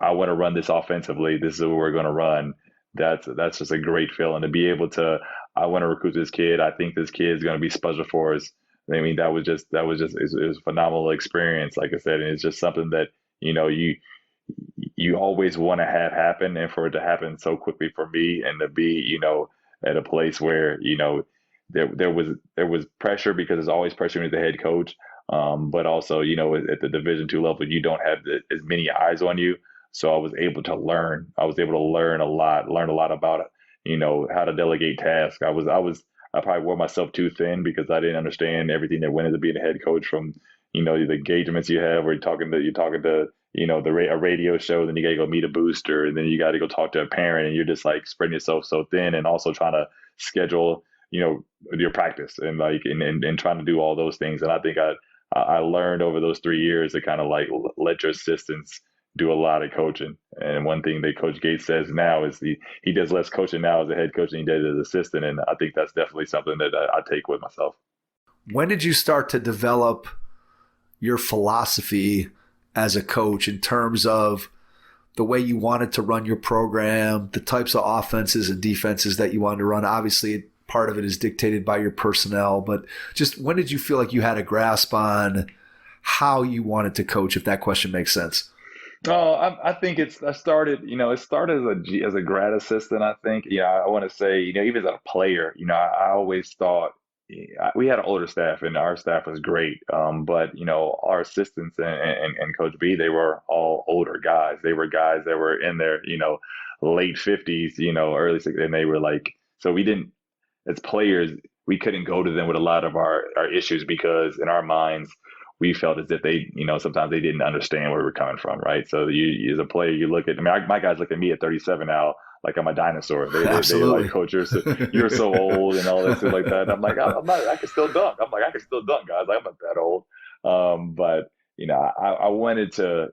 I want to run this offensively. This is what we're going to run. That's just a great feeling to be able to. I want to recruit this kid. I think this kid is going to be special for us. I mean, it was a phenomenal experience, like I said, and it's just something that you always want to have happen, and for it to happen so quickly for me, and to be at a place where there was pressure, because there's always pressure as the head coach, but also at the Division II level, you don't have as many eyes on you. So I was able to learn. I was able to learn a lot about how to delegate tasks. I probably wore myself too thin because I didn't understand everything that went into being a head coach, from the engagements you have, where you're talking to a radio show, then you got to go meet a booster, and then you got to go talk to a parent, and you're just like spreading yourself so thin, and also trying to schedule your practice and and trying to do all those things. And I think I learned over those 3 years to kind of like let your assistants do a lot of coaching. And one thing that Coach Gates says now is he does less coaching now as a head coach than he did as assistant. And I think that's definitely something that I take with myself. When did you start to develop your philosophy as a coach in terms of the way you wanted to run your program, the types of offenses and defenses that you wanted to run? Obviously, part of it is dictated by your personnel, but just when did you feel like you had a grasp on how you wanted to coach, if that question makes sense? Oh, I think it started as a grad assistant. I think, I want to say, even as a player, I always thought we had an older staff, and our staff was great. But, our assistants and Coach B, they were all older guys. They were guys that were in their, late 50s, early 60s. And they were like, so we didn't, as players, we couldn't go to them with a lot of our issues, because in our minds, we felt as if they, sometimes they didn't understand where we were coming from, right? So you as a player, you look at, my guys look at me at 37 now like I'm a dinosaur. They're like, Coach, you're so old and all that stuff like that. And I'm like, I'm not, I can still dunk. I'm like, I can still dunk, guys. I'm not that old. But I wanted to,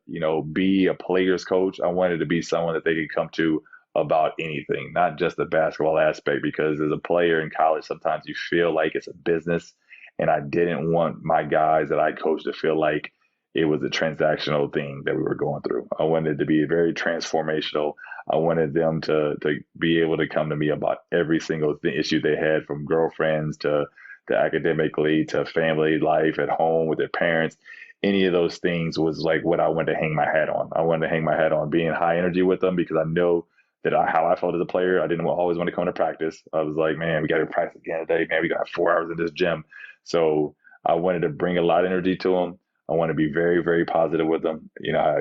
be a player's coach. I wanted to be someone that they could come to about anything, not just the basketball aspect, because as a player in college, sometimes you feel like it's a business. And I didn't want my guys that I coached to feel like it was a transactional thing that we were going through. I wanted it to be very transformational. I wanted them to be able to come to me about every single issue they had, from girlfriends to academically to family life at home with their parents. Any of those things was like what I wanted to hang my hat on. I wanted to hang my hat on being high energy with them, because I know that how I felt as a player. I didn't always want to come to practice. I was like, man, we got to practice again today. Man, we got 4 hours in this gym. So I wanted to bring a lot of energy to them. I want to be very, very positive with them,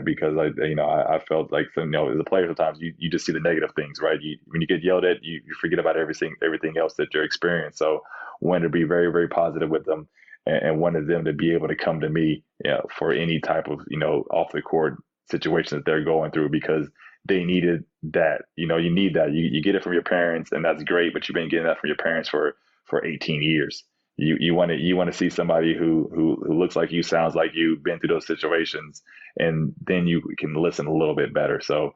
because I felt like, as a player, sometimes you just see the negative things, right? When you get yelled at, you forget about everything else that you're experiencing. So I wanted to be very, very positive with them, and wanted them to be able to come to me, for any type of, off the court situation that they're going through, because they needed that. You need that. You get it from your parents, and that's great, but you've been getting that from your parents for 18 years. You want to see somebody who looks like you, sounds like you, been through those situations, and then you can listen a little bit better. So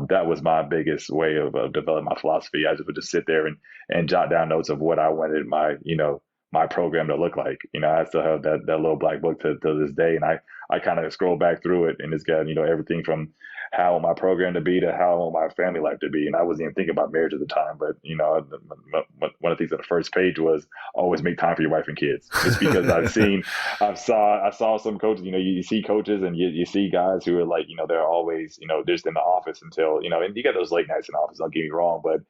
that was my biggest way of developing my philosophy. I just would just sit there and jot down notes of what I wanted my program to look like. I still have that little black book to this day, and I kind of scroll back through it, and it's got everything from how I want my program to be to how I want my family life to be. And I wasn't even thinking about marriage at the time, but one of the things on the first page was always make time for your wife and kids. Just because I saw some coaches, you see coaches and you see guys who are like, they're always, just in the office until, and you get those late nights in the office, don't get me wrong, but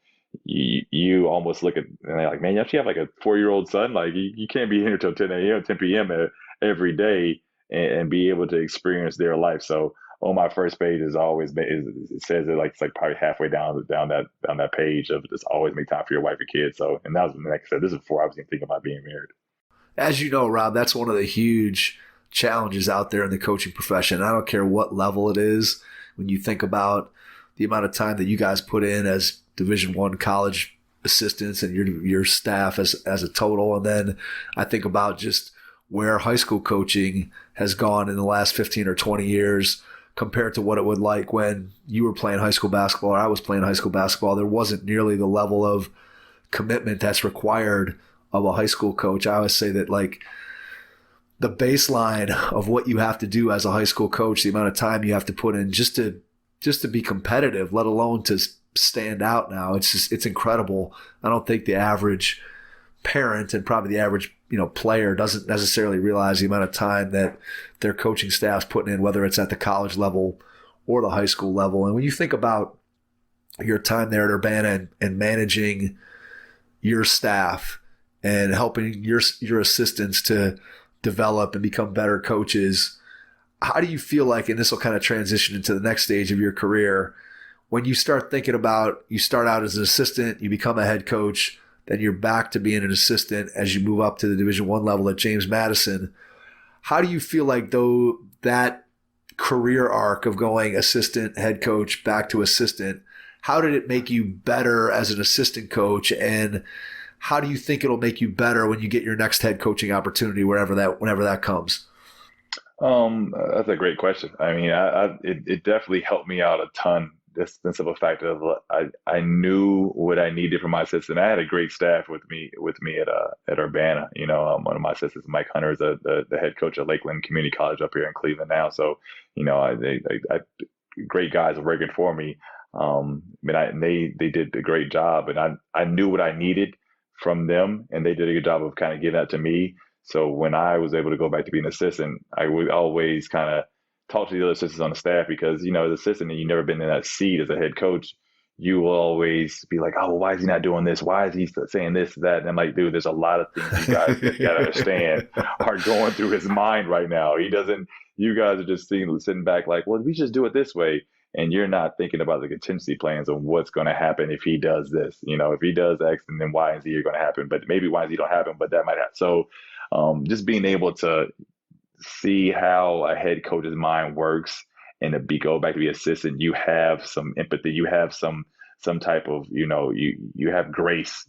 you almost look at and they're like, man, you actually have like a 4-year-old son. Like you can't be here till 10 a.m., 10 p.m. Every day and be able to experience their life. So on my first page is always it says it like it's like probably halfway down that page of just always make time for your wife and kids. So and that was like I said, this is before I was even thinking about being married. As you know, Rob, that's one of the huge challenges out there in the coaching profession. I don't care what level it is. When you think about the amount of time that you guys put in as Division I college assistants and your staff as a total, and then I think about just where high school coaching has gone in the last 15 or 20 years compared to what it would like when you were playing high school basketball or I was playing high school basketball. There wasn't nearly the level of commitment that's required of a high school coach. I always say that like the baseline of what you have to do as a high school coach, the amount of time you have to put in just to be competitive, let alone to stand out now. It's incredible. I don't think the average parent and probably the average player doesn't necessarily realize the amount of time that their coaching staff's putting in, whether it's at the college level or the high school level. And when you think about your time there at Urbana and managing your staff and helping your assistants to develop and become better coaches, how do you feel like, and this will kind of transition into the next stage of your career, when you start thinking about, you start out as an assistant, you become a head coach, then you're back to being an assistant as you move up to the Division I level at James Madison. How do you feel like though that career arc of going assistant, head coach, back to assistant, how did it make you better as an assistant coach? And how do you think it'll make you better when you get your next head coaching opportunity, whenever that comes? That's a great question. I mean, it definitely helped me out a ton. This simple fact of I knew what I needed from my assistant. I had a great staff with me at Urbana. One of my assistants, Mike Hunter, is the head coach at Lakeland Community College up here in Cleveland now. So I great guys working for me. They did a great job, and I knew what I needed from them, and they did a good job of kind of giving that to me. So when I was able to go back to being an assistant, I would always kind of talk to the other assistants on the staff because, as assistant and you've never been in that seat as a head coach, you will always be like, oh, why is he not doing this? Why is he saying this, that? And I'm like, dude, there's a lot of things you guys got to understand are going through his mind right now. You guys are just sitting back like, well, we just do it this way. And you're not thinking about the contingency plans of what's going to happen if he does this. If he does X and then Y and Z are going to happen, but maybe Y and Z don't happen, but that might happen. So just being able to see how a head coach's mind works and to go back to be assistant, you have some empathy, you have some type of, you have grace.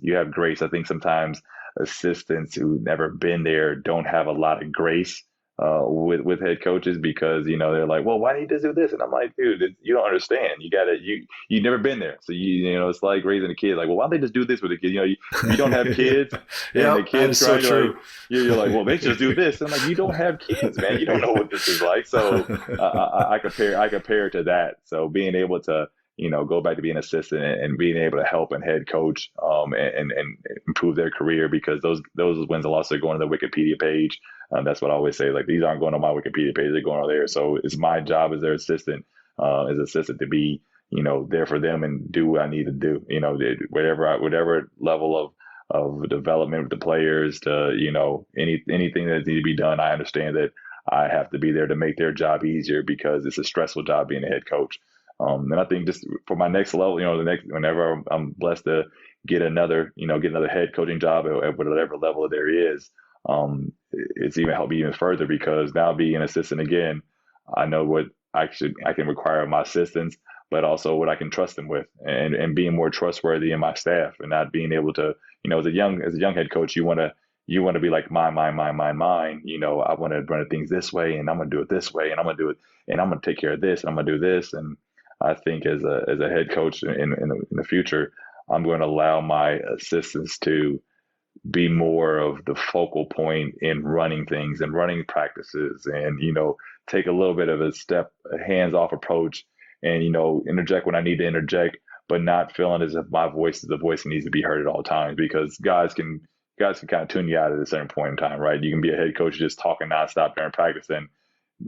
I think sometimes assistants who've never been there don't have a lot of grace with head coaches because, they're like, well, why did you just do this? And I'm like, dude, you don't understand. You've never been there. So, it's like raising a kid. Like, well, why don't they just do this with a kid? You don't have kids and the kids cry. So you're like, well, they just do this. And I'm like, you don't have kids, man. You don't know what this is like. So I compare it to that. So being able to, go back to being an assistant and being able to help and head coach and improve their career because those wins and losses are going to the Wikipedia page. That's what I always say. Like, these aren't going on my Wikipedia page; they're going on there. So it's my job as their assistant, to be, there for them and do what I need to do. Whatever level of development with the players to, anything that needs to be done. I understand that I have to be there to make their job easier because it's a stressful job being a head coach. And I think just for my next level, whenever I'm blessed to get another head coaching job at whatever level there is. It's even helped me even further because now being an assistant again, I know what I can require of my assistants, but also what I can trust them with and being more trustworthy in my staff and not being able to, as a young head coach, you want to be like mine. I want to run things this way and I'm going to do it this way and I'm going to do it and I'm going to take care of this and I'm going to do this. And I think as a head coach in the future, I'm going to allow my assistants to be more of the focal point in running things and running practices and, take a little bit of a hands-off approach and, interject when I need to interject, but not feeling as if my voice is the voice that needs to be heard at all times, because guys can kind of tune you out at a certain point in time, right? You can be a head coach just talking nonstop during practice, and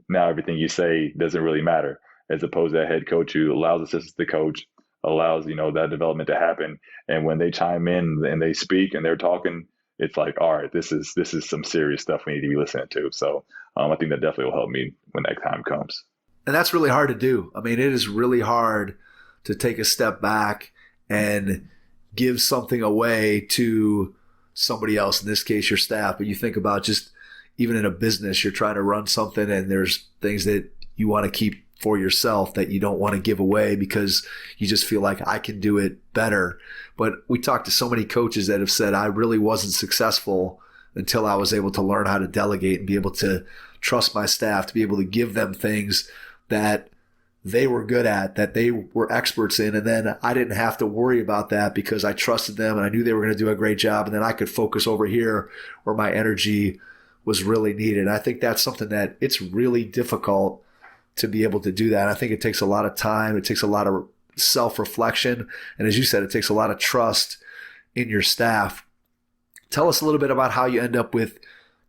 now everything you say doesn't really matter, as opposed to a head coach who allows assistants to coach, allows, that development to happen. And when they chime in and they speak and they're talking, it's like, all right, this is some serious stuff we need to be listening to. So I think that definitely will help me when that time comes. And that's really hard to do. I mean, it is really hard to take a step back and give something away to somebody else, in this case, your staff. But you think about just even in a business, you're trying to run something and there's things that you want to keep for yourself that you don't want to give away because you just feel like I can do it better. But we talked to so many coaches that have said, I really wasn't successful until I was able to learn how to delegate and be able to trust my staff, to be able to give them things that they were good at, that they were experts in. And then I didn't have to worry about that because I trusted them and I knew they were going to do a great job. And then I could focus over here where my energy was really needed. And I think that's something that it's really difficult to be able to do that. I think it takes a lot of time. It takes a lot of self-reflection. And as you said, it takes a lot of trust in your staff. Tell us a little bit about how you end up with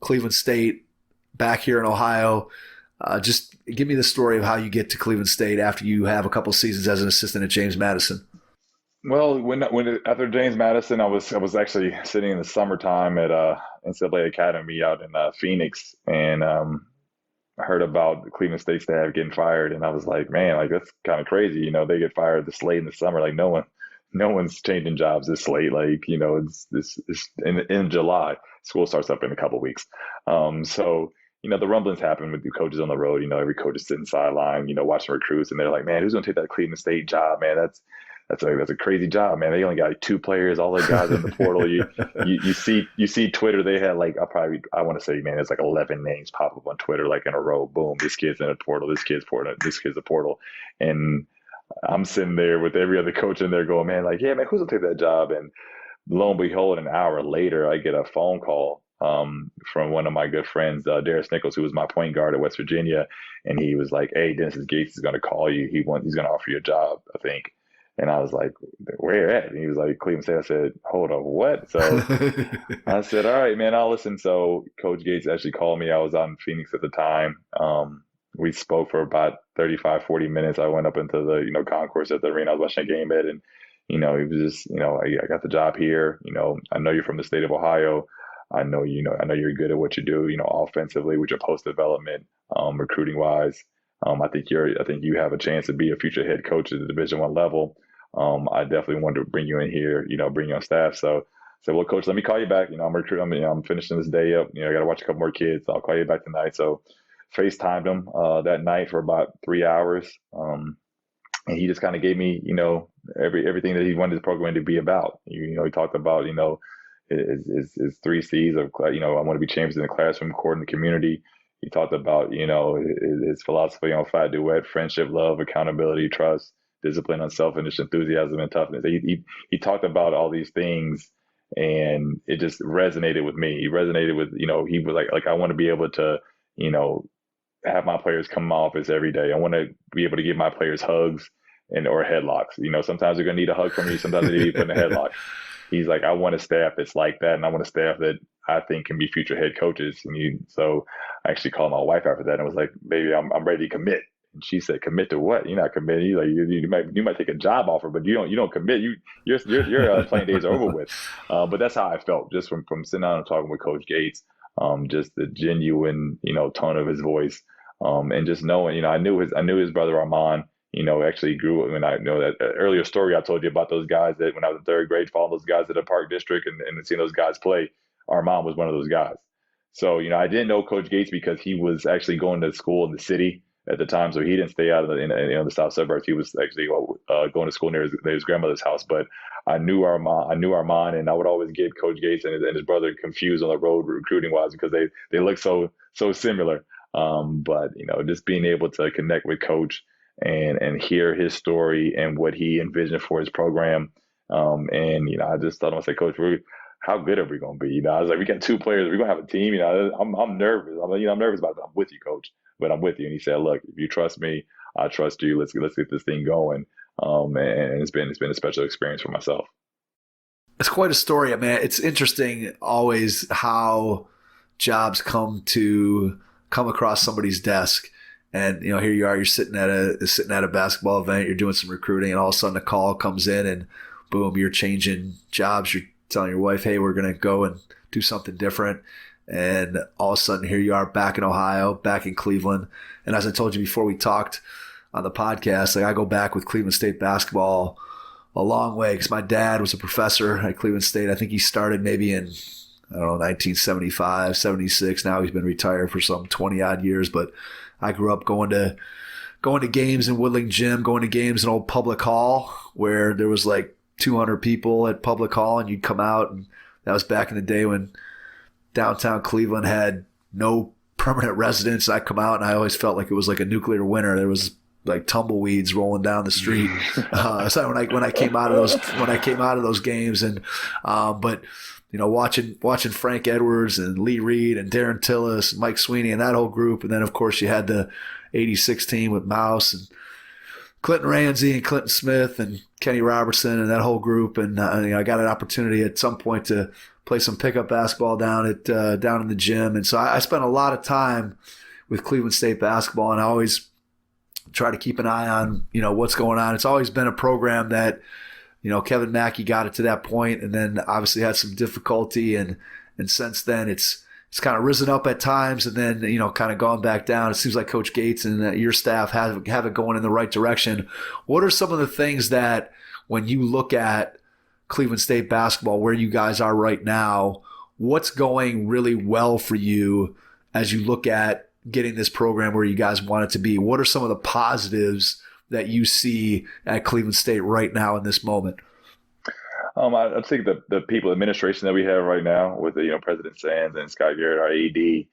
Cleveland State back here in Ohio. Just give me the story of how you get to Cleveland State after you have a couple seasons as an assistant at James Madison. Well, after James Madison, I was actually sitting in the summertime at NCAA Academy out in Phoenix, and I heard about the Cleveland State staff getting fired, and I was like, man, like that's kind of crazy. They get fired this late in the summer. Like no one's changing jobs this late. Like it's in July. School starts up in a couple weeks. So the rumblings happen with the coaches on the road. Every coach is sitting sideline, watching recruits, and they're like, man, who's going to take that Cleveland State job, man? That's a crazy job, man. They only got like 2 players, all the guys in the portal. You see Twitter, they had like I want to say, man, it's like 11 names pop up on Twitter like in a row. Boom, this kid's in a portal, this kid's portal, this kid's a portal. And I'm sitting there with every other coach in there going, man, like, yeah, man, who's gonna take that job? And lo and behold, an hour later, I get a phone call from one of my good friends, Darius Nichols, who was my point guard at West Virginia. And he was like, hey, Dennis Gates is going to call you. He's going to offer you a job, I think. And I was like, where at? And he was like, Cleveland State. I said, hold on, what? So I said, all right, man, I'll listen. So Coach Gates actually called me. I was out in Phoenix at the time. We spoke for about 35, 40 minutes. I went up into the, concourse at the arena. I was watching a game at, and, he was just, I got the job here. I know you're from the state of Ohio. I know you're good at what you do, offensively with your post development, recruiting wise. I think you have a chance to be a future head coach at the Division I level. I definitely wanted to bring you in here, bring you on staff. So I said, well, coach, let me call you back. I'm recruiting. I'm finishing this day up. I got to watch a couple more kids. So I'll call you back tonight. So FaceTimed him that night for about 3 hours. And he just kind of gave me, everything that he wanted his program to be about. He talked about, his 3 C's of, I want to be champions in the classroom, court, and the community. He talked about, his philosophy on flat duet, friendship, love, accountability, trust, discipline, unselfishness, enthusiasm, and toughness. He talked about all these things, and it just resonated with me. He resonated with, he was like, I want to be able to, have my players come to my office every day. I want to be able to give my players hugs or headlocks. Sometimes they're going to need a hug from you. Sometimes they need to put in a headlock. He's like, I want a staff that's like that, and I want a staff that I think can be future head coaches. So I actually called my wife after that and was like, baby, I'm ready to commit. And she said, commit to what? You're not committing. You might take a job offer, but you don't commit. Your playing days are over with. But that's how I felt just from sitting down and talking with Coach Gates. Just the genuine, tone of his voice, and just knowing, I knew his brother Armand. Actually grew up. And I know that earlier story I told you about those guys that when I was in 3rd grade, following those guys at the Park District and seeing those guys play. Armand was one of those guys. So, I didn't know Coach Gates because he was actually going to school in the city at the time. So he didn't stay out of the south suburbs. He was actually going to school near his grandmother's house. But I knew Armand, and I would always get Coach Gates and his brother confused on the road recruiting wise because they look so similar. But just being able to connect with Coach and hear his story and what he envisioned for his program. And I just thought, I said, Coach, how good are we going to be? I was like, we got 2 players. We're going to have a team. I'm nervous. I'm nervous about it. I'm with you, Coach, but I'm with you. And he said, look, if you trust me, I trust you. Let's get this thing going. And it's been a special experience for myself. It's quite a story. I mean, it's interesting always how jobs come across somebody's desk. And, here you are, you're sitting at a basketball event, you're doing some recruiting, and all of a sudden a call comes in and boom, you're changing jobs. You're telling your wife, hey, we're going to go and do something different. And all of a sudden here you are back in Ohio, back in Cleveland. And as I told you before we talked on the podcast, I go back with Cleveland State basketball a long way because my dad was a professor at Cleveland State. I think he started maybe in, 1975, 76. Now he's been retired for some 20 odd years, but I grew up going to games in Woodling Gym, going to games in Old Public Hall where there was like 200 people at Public Hall, and you'd come out, and that was back in the day when downtown Cleveland had no permanent residents. I come out and I always felt like it was like a nuclear winter. There was like tumbleweeds rolling down the street. So when I came out of those games, and but watching Frank Edwards and Lee Reed and Darren Tillis and Mike Sweeney and that whole group, and then of course you had the '86 team with Mouse and Clinton Ramsey and Clinton Smith and Kenny Robertson and that whole group. And I got an opportunity at some point to play some pickup basketball down in the gym, and so I spent a lot of time with Cleveland State basketball, and I always try to keep an eye on what's going on. It's always been a program that Kevin Mackey got it to that point, and then obviously had some difficulty, and since then it's kind of risen up at times, and then kind of gone back down. It seems like Coach Gates and your staff have it going in the right direction. What are some of the things that, when you look at Cleveland State basketball, where you guys are right now, what's going really well for you as you look at getting this program where you guys want it to be? What are some of the positives that you see at Cleveland State right now in this moment? I think the people administration that we have right now with President Sands and Scott Garrett, our AD,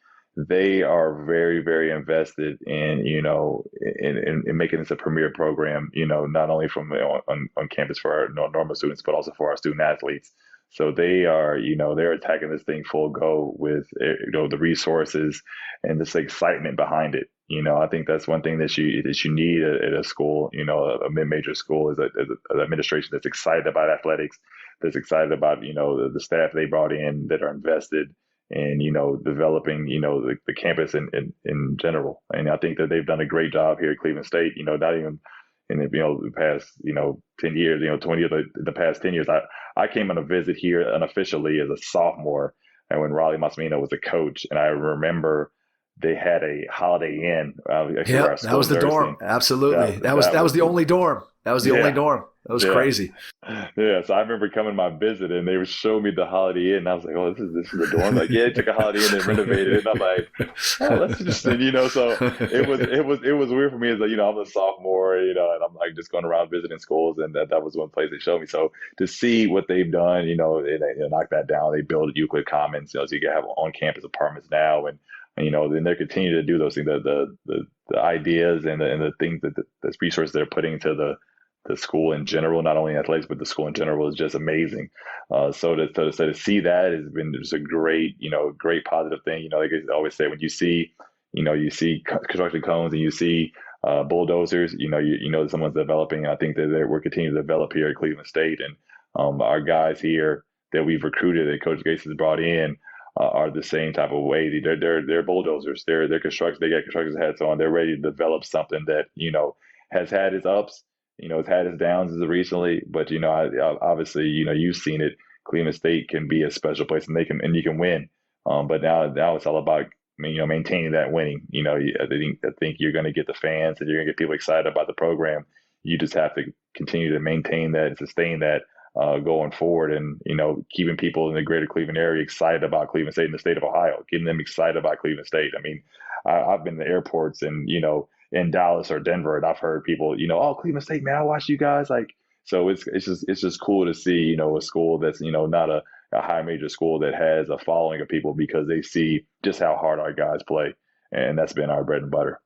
they are very, very invested in in making this a premier program. Not only from on campus for our normal students, but also for our student athletes. So they are, they're attacking this thing full go with the resources and this excitement behind it. I think that's one thing that you need at a school, a mid-major school, is an administration that's excited about athletics, that's excited about the staff they brought in, that are invested in developing the campus in general. And I think that they've done a great job here at Cleveland State. Not even in the past 10 years, 20 years, the past 10 years. I came on a visit here unofficially as a sophomore, and when Raleigh Massimino was a coach, and I remember they had a Holiday Inn. Yeah, that was the dorm. Absolutely, that was the only dorm. That was the only dorm. That was crazy. Yeah, so I remember coming my visit, and they would show me the Holiday Inn, and I was like, "Oh, this is the dorm." Like, yeah, they took a Holiday Inn and renovated it. And I'm like, "Oh, that's interesting," So it was weird for me as I'm a sophomore, and I'm like just going around visiting schools, and that was one place they showed me. So to see what they've done, they knock that down. They build Euclid Commons, so you can have on-campus apartments now, and then they continue to do those things. The ideas and the things that the resources they're putting into the school in general, not only athletics, but the school in general, is just amazing. So to see that has been just a great, great positive thing. Like I always say, when you see construction cones and you see bulldozers, someone's developing. I think that we're continuing to develop here at Cleveland State, and our guys here that we've recruited, that Coach Gates has brought in, are the same type of way. They're bulldozers. They're construction. They got construction hats on. They're ready to develop something that has had its ups. It's had its downs as of recently, but obviously you've seen it. Cleveland State can be a special place, and you can win. But now it's all about maintaining that winning. I think you're going to get the fans, and you're going to get people excited about the program. You just have to continue to maintain that and sustain that going forward, and keeping people in the greater Cleveland area excited about Cleveland State and the state of Ohio, getting them excited about Cleveland State. I mean, I've been to airports and in Dallas or Denver, and I've heard people, oh, Cleveland State, man, I watch you guys. Like, so it's just cool to see, a school that's, not a high major school that has a following of people, because they see just how hard our guys play. And that's been our bread and butter.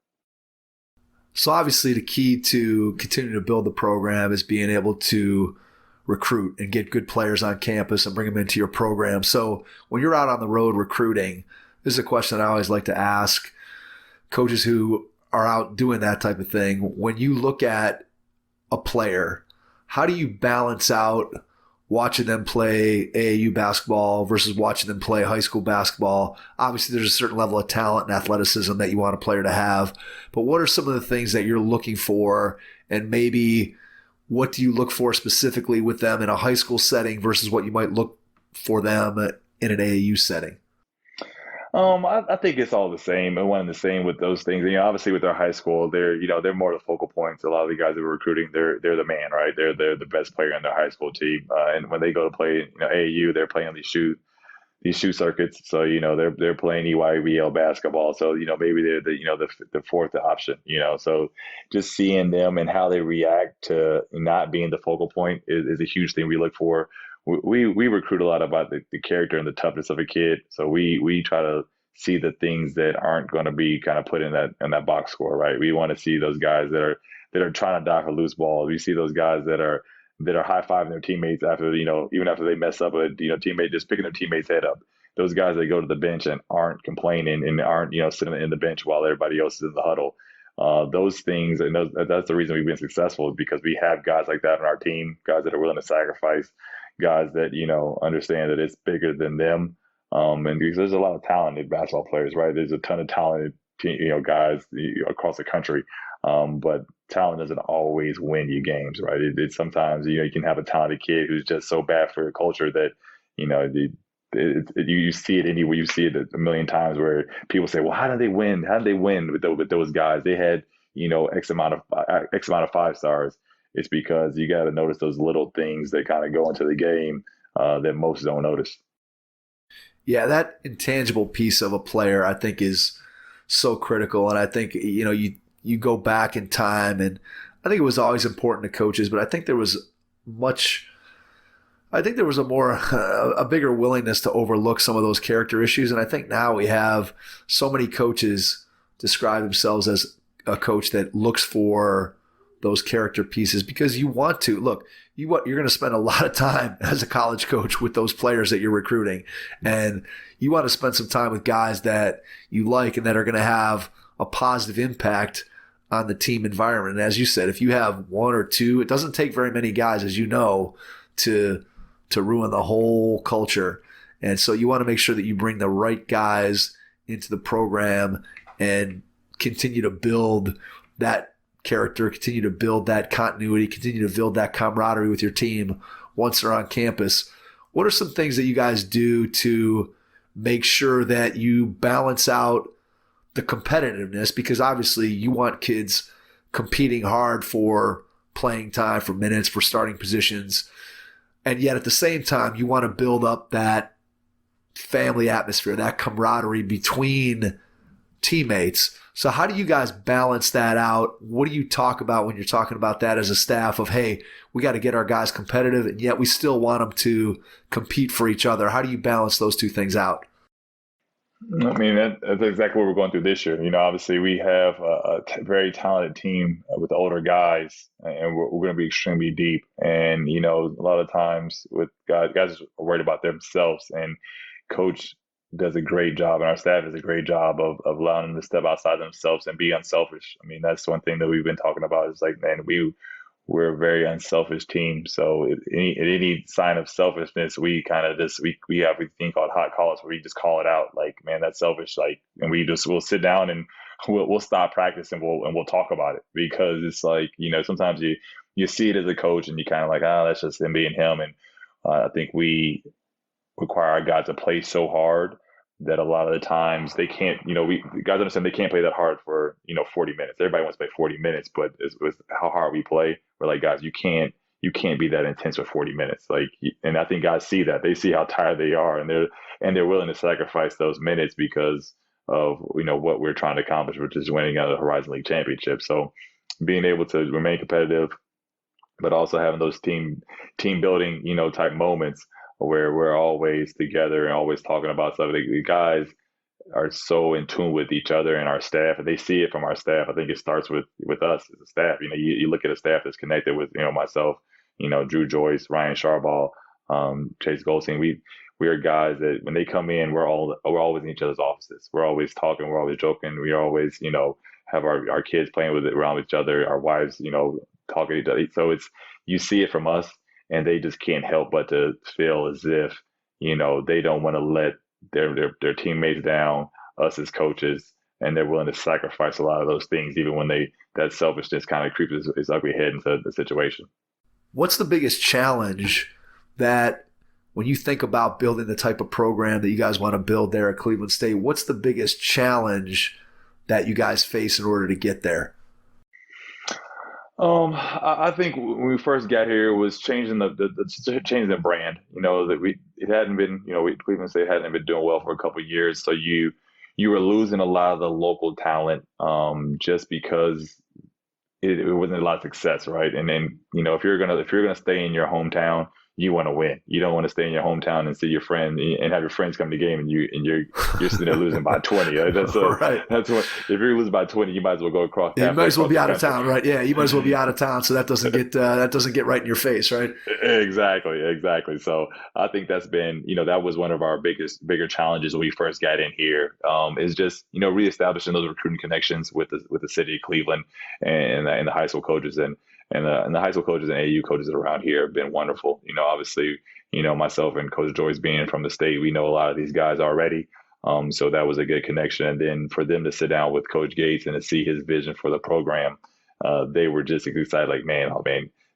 So obviously the key to continue to build the program is being able to recruit and get good players on campus and bring them into your program. So when you're out on the road recruiting, this is a question I always like to ask coaches who are out doing that type of thing, when you look at a player, how do you balance out watching them play AAU basketball versus watching them play high school basketball? Obviously, there's a certain level of talent and athleticism that you want a player to have, but what are some of the things that you're looking for, and maybe what do you look for specifically with them in a high school setting versus what you might look for them in an AAU setting? I think it's all the same and one and the same with those things. Obviously with their high school, they're more the focal points. A lot of the guys that we're recruiting, they're the man, right? They're the best player in their high school team. And when they go to play, AAU, they're playing these shoe circuits. So, they're playing EYBL basketball. So, maybe they're the fourth option, so just seeing them and how they react to not being the focal point is a huge thing we look for. We recruit a lot about the character and the toughness of a kid. So we try to see the things that aren't going to be kind of put in that box score, right? We want to see those guys that are trying to die for loose balls. We see those guys that are high-fiving their teammates after, even after they mess up, teammate just picking their teammate's head up. Those guys that go to the bench and aren't complaining and aren't, sitting in the bench while everybody else is in the huddle. Those things, and that's the reason we've been successful, is because we have guys like that on our team, guys that are willing to sacrifice, guys that, understand that it's bigger than them. And because there's a lot of talented basketball players, right? There's a ton of talented, guys across the country. But talent doesn't always win you games, right? It sometimes, you can have a talented kid who's just so bad for your culture that, you see it anywhere. You see it a million times where people say, well, how did they win? How did they win with those guys? They had, X amount of 5 stars. It's because you got to notice those little things that kind of go into the game that most don't notice. Yeah, that intangible piece of a player, I think, is so critical. And I think, you go back in time, and I think it was always important to coaches, but I think there was a bigger willingness to overlook some of those character issues. And I think now we have so many coaches describe themselves as a coach that looks for those character pieces, because you want to look, you're going to spend a lot of time as a college coach with those players that you're recruiting, and you want to spend some time with guys that you like and that are going to have a positive impact on the team environment. And as you said, if you have one or two, it doesn't take very many guys, as you know, to ruin the whole culture. And so you want to make sure that you bring the right guys into the program and continue to build that character, continue to build that continuity, continue to build that camaraderie with your team once they're on campus. What are some things that you guys do to make sure that you balance out the competitiveness? Because obviously you want kids competing hard for playing time, for minutes, for starting positions. And yet at the same time, you want to build up that family atmosphere, that camaraderie between teammates. So how do you guys balance that out? What do you talk about when you're talking about that as a staff of, hey, we got to get our guys competitive, and yet we still want them to compete for each other? How do you balance those two things out? I mean, that's exactly what we're going through this year. Obviously we have a very talented team with older guys, and we're going to be extremely deep. And, a lot of times with guys are worried about themselves, and coach does a great job, and our staff does a great job of allowing them to step outside themselves and be unselfish. I mean, that's one thing that we've been talking about, is like, man, we're a very unselfish team. So any sign of selfishness, we kind of we have a thing called hot calls, where we just call it out, like, man, that's selfish. Like, and we'll sit down and we'll stop practice and we'll talk about it, because it's like, sometimes you see it as a coach and you kind of like, that's just him being him. And I think we require our guys to play so hard that a lot of the times they can't, guys understand they can't play that hard for, 40 minutes. Everybody wants to play 40 minutes, but it's how hard we play. We're like, guys, you can't be that intense for 40 minutes. Like, and I think guys see that. They see how tired they are, and they're willing to sacrifice those minutes because of, what we're trying to accomplish, which is winning a Horizon League championship. So being able to remain competitive, but also having those team building, type moments where we're always together and always talking about stuff. The guys are so in tune with each other and our staff, and they see it from our staff. I think it starts with us as a staff. You look at a staff that's connected with, myself, Drew Joyce, Ryan Charball, Chase Goldstein. We are guys that when they come in, we're always in each other's offices. We're always talking. We're always joking. We always, have our kids playing with it around each other, our wives, talking to each other. So you see it from us, and they just can't help but to feel as if, they don't want to let their teammates down, us as coaches, and they're willing to sacrifice a lot of those things, even when that selfishness kind of creeps its ugly head into the situation. What's the biggest challenge that when you think about building the type of program that you guys want to build there at Cleveland State, what's the biggest challenge that you guys face in order to get there? I think when we first got here, it was changing changing the brand. That it hadn't been, Cleveland State hadn't been doing well for a couple of years, so you were losing a lot of the local talent, just because it wasn't a lot of success, right? And then if you're gonna stay in your hometown, you want to win. You don't want to stay in your hometown and see your friend and have your friends come to the game and you're sitting there losing by 20. That's right. That's what, if you're losing by 20, you might as well go across. Yeah, you might as well be out of town, right? Yeah, you might as well be out of town, so that doesn't get right in your face, right? Exactly. So I think that's been, that was one of our bigger challenges when we first got in here. Is just reestablishing those recruiting connections with the city of Cleveland and the high school coaches and the high school coaches and AU coaches around here have been wonderful. Obviously, myself and Coach Joyce being from the state, we know a lot of these guys already. So that was a good connection. And then for them to sit down with Coach Gates and to see his vision for the program, they were just excited, like, man,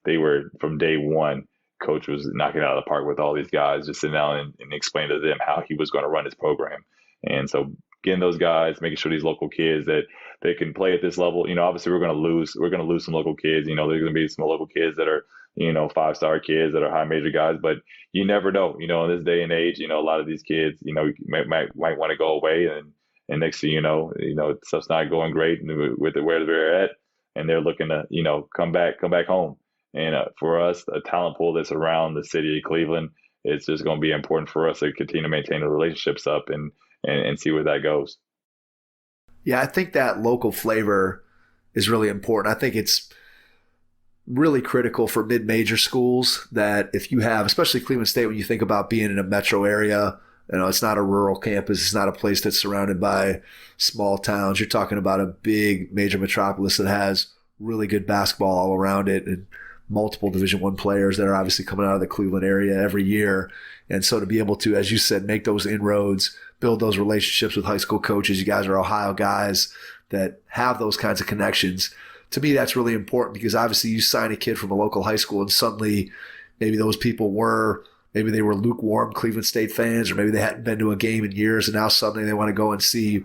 they were from day one. Coach was knocking it out of the park with all these guys, just sitting down and explaining to them how he was going to run his program. And so getting those guys, making sure these local kids that they can play at this level. Obviously we're going to lose some local kids. There's going to be some local kids that are, 5-star kids that are high major guys, but you never know, in this day and age, a lot of these kids, might want to go away and next thing you know, stuff's not going great with where they're at, and they're looking to, come back home. And for us, a talent pool that's around the city of Cleveland, it's just going to be important for us to continue to maintain the relationships up and see where that goes. Yeah, I think that local flavor is really important. I think it's really critical for mid-major schools that if you have, especially Cleveland State, when you think about being in a metro area, it's not a rural campus. It's not a place that's surrounded by small towns. You're talking about a big major metropolis that has really good basketball all around it and multiple Division I players that are obviously coming out of the Cleveland area every year. And so to be able to, as you said, make those inroads, build those relationships with high school coaches. You guys are Ohio guys that have those kinds of connections. To me, that's really important because obviously you sign a kid from a local high school and suddenly maybe those people maybe they were lukewarm Cleveland State fans, or maybe they hadn't been to a game in years, and now suddenly they want to go and see,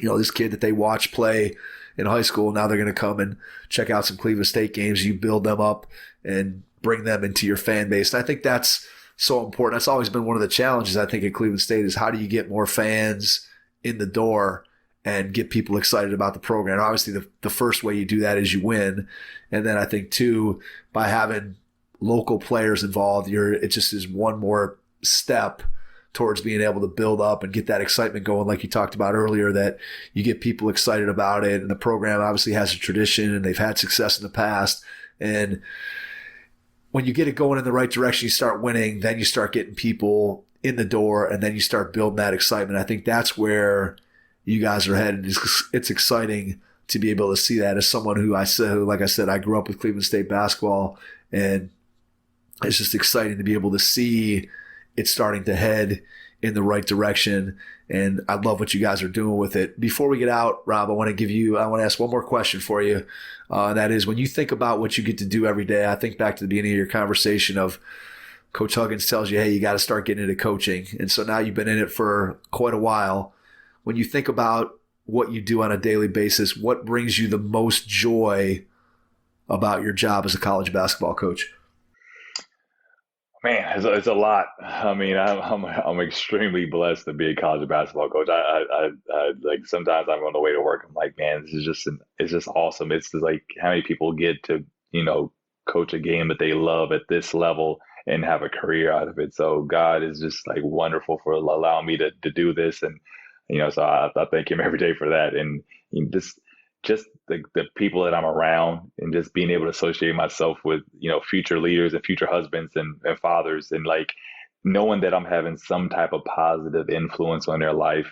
this kid that they watch play in high school. Now they're going to come and check out some Cleveland State games. You build them up and bring them into your fan base. And I think that's so important. That's always been one of the challenges, I think, at Cleveland State is how do you get more fans in the door and get people excited about the program. Obviously, the first way you do that is you win. And then I think, too, by having local players involved, it just is one more step towards being able to build up and get that excitement going, like you talked about earlier, that you get people excited about it. And the program obviously has a tradition and they've had success in the past. And when you get it going in the right direction, you start winning, then you start getting people in the door, and then you start building that excitement. I think that's where you guys are headed. It's exciting to be able to see that as someone who, like I said, I grew up with Cleveland State basketball, and it's just exciting to be able to see it starting to head in the right direction. And I love what you guys are doing with it. Before we get out, Rob, I want to ask one more question for you. And that is, when you think about what you get to do every day, I think back to the beginning of your conversation of Coach Huggins tells you, hey, you got to start getting into coaching. And so now you've been in it for quite a while. When you think about what you do on a daily basis, what brings you the most joy about your job as a college basketball coach? Man, it's a lot. I mean, I'm extremely blessed to be a college basketball coach. I like sometimes I'm on the way to work. I'm like, man, it's just awesome. It's just like how many people get to coach a game that they love at this level and have a career out of it. So God is just like wonderful for allowing me to do this, and so I thank Him every day for that. And just the people that I'm around, and just being able to associate myself with, future leaders and future husbands and fathers, and like knowing that I'm having some type of positive influence on their life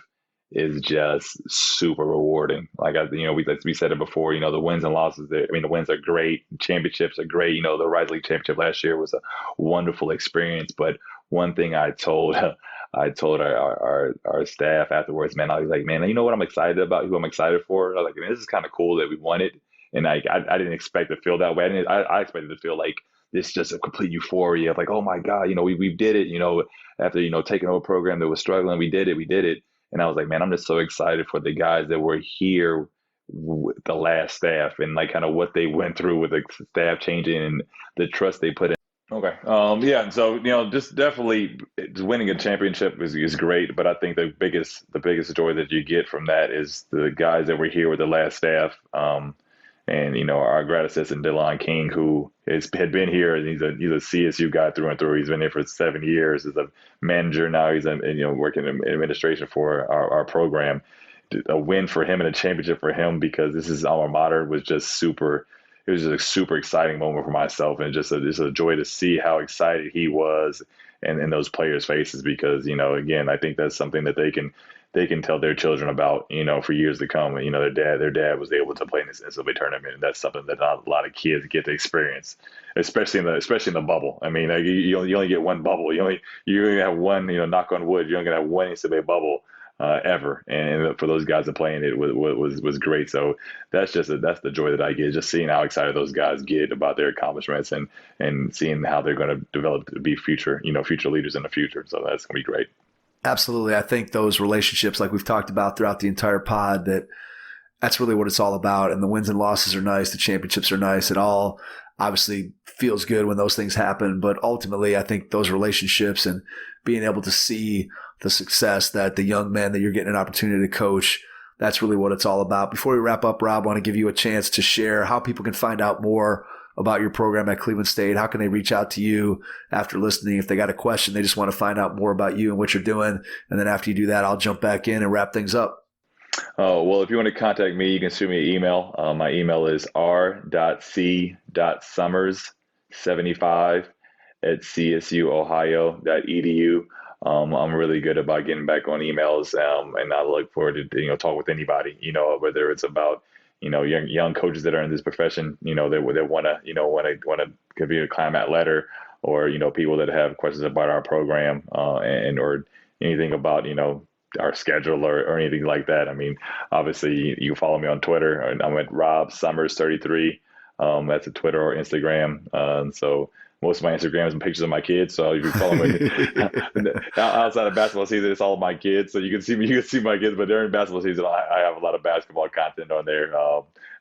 is just super rewarding. Like we said it before. The wins and losses. The wins are great. Championships are great. The Rise League championship last year was a wonderful experience. But one thing I told our staff afterwards, man, I was like, man, you know what I'm excited about? Who I'm excited for? I was like, man, this is kind of cool that we won it. And I didn't expect to feel that way. I expected to feel like this just a complete euphoria of like, oh my God, we did it. After taking over a program that was struggling, we did it. And I was like, man, I'm just so excited for the guys that were here with the last staff and like kind of what they went through with the staff changing and the trust they put in. Okay. Yeah. And so, just definitely winning a championship is great. But I think the biggest joy that you get from that is the guys that were here with the last staff. And our grad assistant Delon King, who had been here, and he's a CSU guy through and through. He's been here for 7 years. He's a manager now. He's working in administration for our program. A win for him and a championship for him because this is alma mater was just super. It was just a super exciting moment for myself, and just a joy to see how excited he was and in those players' faces because again, I think that's something that they can tell their children about, for years to come. Their dad was able to play in this NCAA tournament, and that's something that not a lot of kids get to experience, especially in the bubble. I mean, you only get one bubble. You only have one. Knock on wood, you're only gonna have one NCAA bubble ever. And for those guys that playing it was great. So that's the joy that I get, just seeing how excited those guys get about their accomplishments and seeing how they're going to develop to be future leaders in the future. So that's gonna be great. Absolutely. I think those relationships, like we've talked about throughout the entire pod, that's really what it's all about. And the wins and losses are nice. The championships are nice. It all obviously feels good when those things happen. But ultimately, I think those relationships and being able to see the success that the young men that you're getting an opportunity to coach, that's really what it's all about. Before we wrap up, Rob, I want to give you a chance to share how people can find out more about your program at Cleveland State. How can they reach out to you after listening? If they got a question, they just want to find out more about you and what you're doing. And then after you do that, I'll jump back in and wrap things up. Well, if you want to contact me, you can shoot me an email. My email is r.c.summers75@csuohio.edu. I'm really good about getting back on emails, and I look forward to talk with anybody. Whether it's about young coaches that are in this profession, that want to give you a climate letter, or people that have questions about our program, or anything about our schedule or anything like that. I mean, obviously you follow me on Twitter, and I'm at Rob Summers 33. That's a Twitter or Instagram. So most of my Instagram is pictures of my kids. So if you follow me outside of basketball season, it's all of my kids. So you can see my kids, but during basketball season, I have a lot of basketball content on there.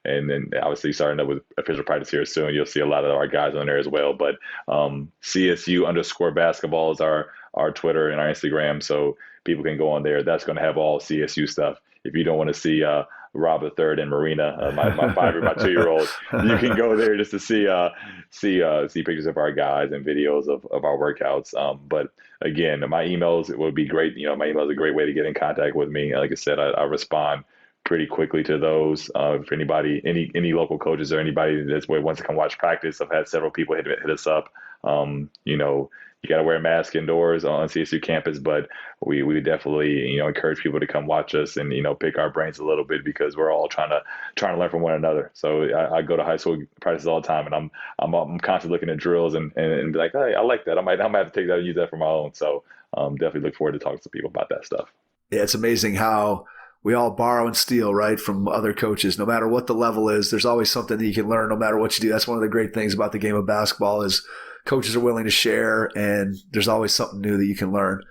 And then obviously starting up with official practice here soon, you'll see a lot of our guys on there as well. But CSU_basketball is our Twitter and our Instagram. So people can go on there. That's going to have all CSU stuff. If you don't want to see Rob III and Marina, my 2-year-old, you can go there just to see pictures of our guys and videos of our workouts. But again, my emails would be great. My email is a great way to get in contact with me. Like I said, I respond pretty quickly to those. For anybody, any local coaches or anybody that's wants to come watch practice, I've had several people hit us up. You got to wear a mask indoors on CSU campus, but we definitely encourage people to come watch us and pick our brains a little bit, because we're all trying to learn from one another. So I go to high school practices all the time, and I'm constantly looking at drills and be like, hey, I like that. I might have to take that and use that for my own. So definitely look forward to talking to people about that stuff. Yeah, it's amazing how we all borrow and steal, right, from other coaches. No matter what the level is, there's always something that you can learn no matter what you do. That's one of the great things about the game of basketball is coaches are willing to share, and there's always something new that you can learn.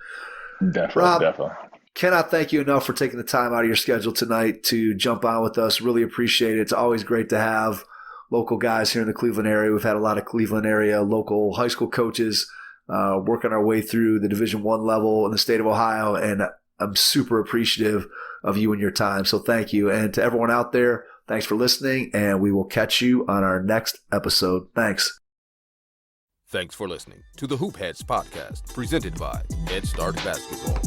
Definitely. Cannot thank you enough for taking the time out of your schedule tonight to jump on with us. Really appreciate it. It's always great to have local guys here in the Cleveland area. We've had a lot of Cleveland area local high school coaches working our way through the Division I level in the state of Ohio, and I'm super appreciative of you and your time. So thank you. And to everyone out there, thanks for listening, and we will catch you on our next episode. Thanks. Thanks for listening to the Hoop Heads podcast, presented by Head Start Basketball.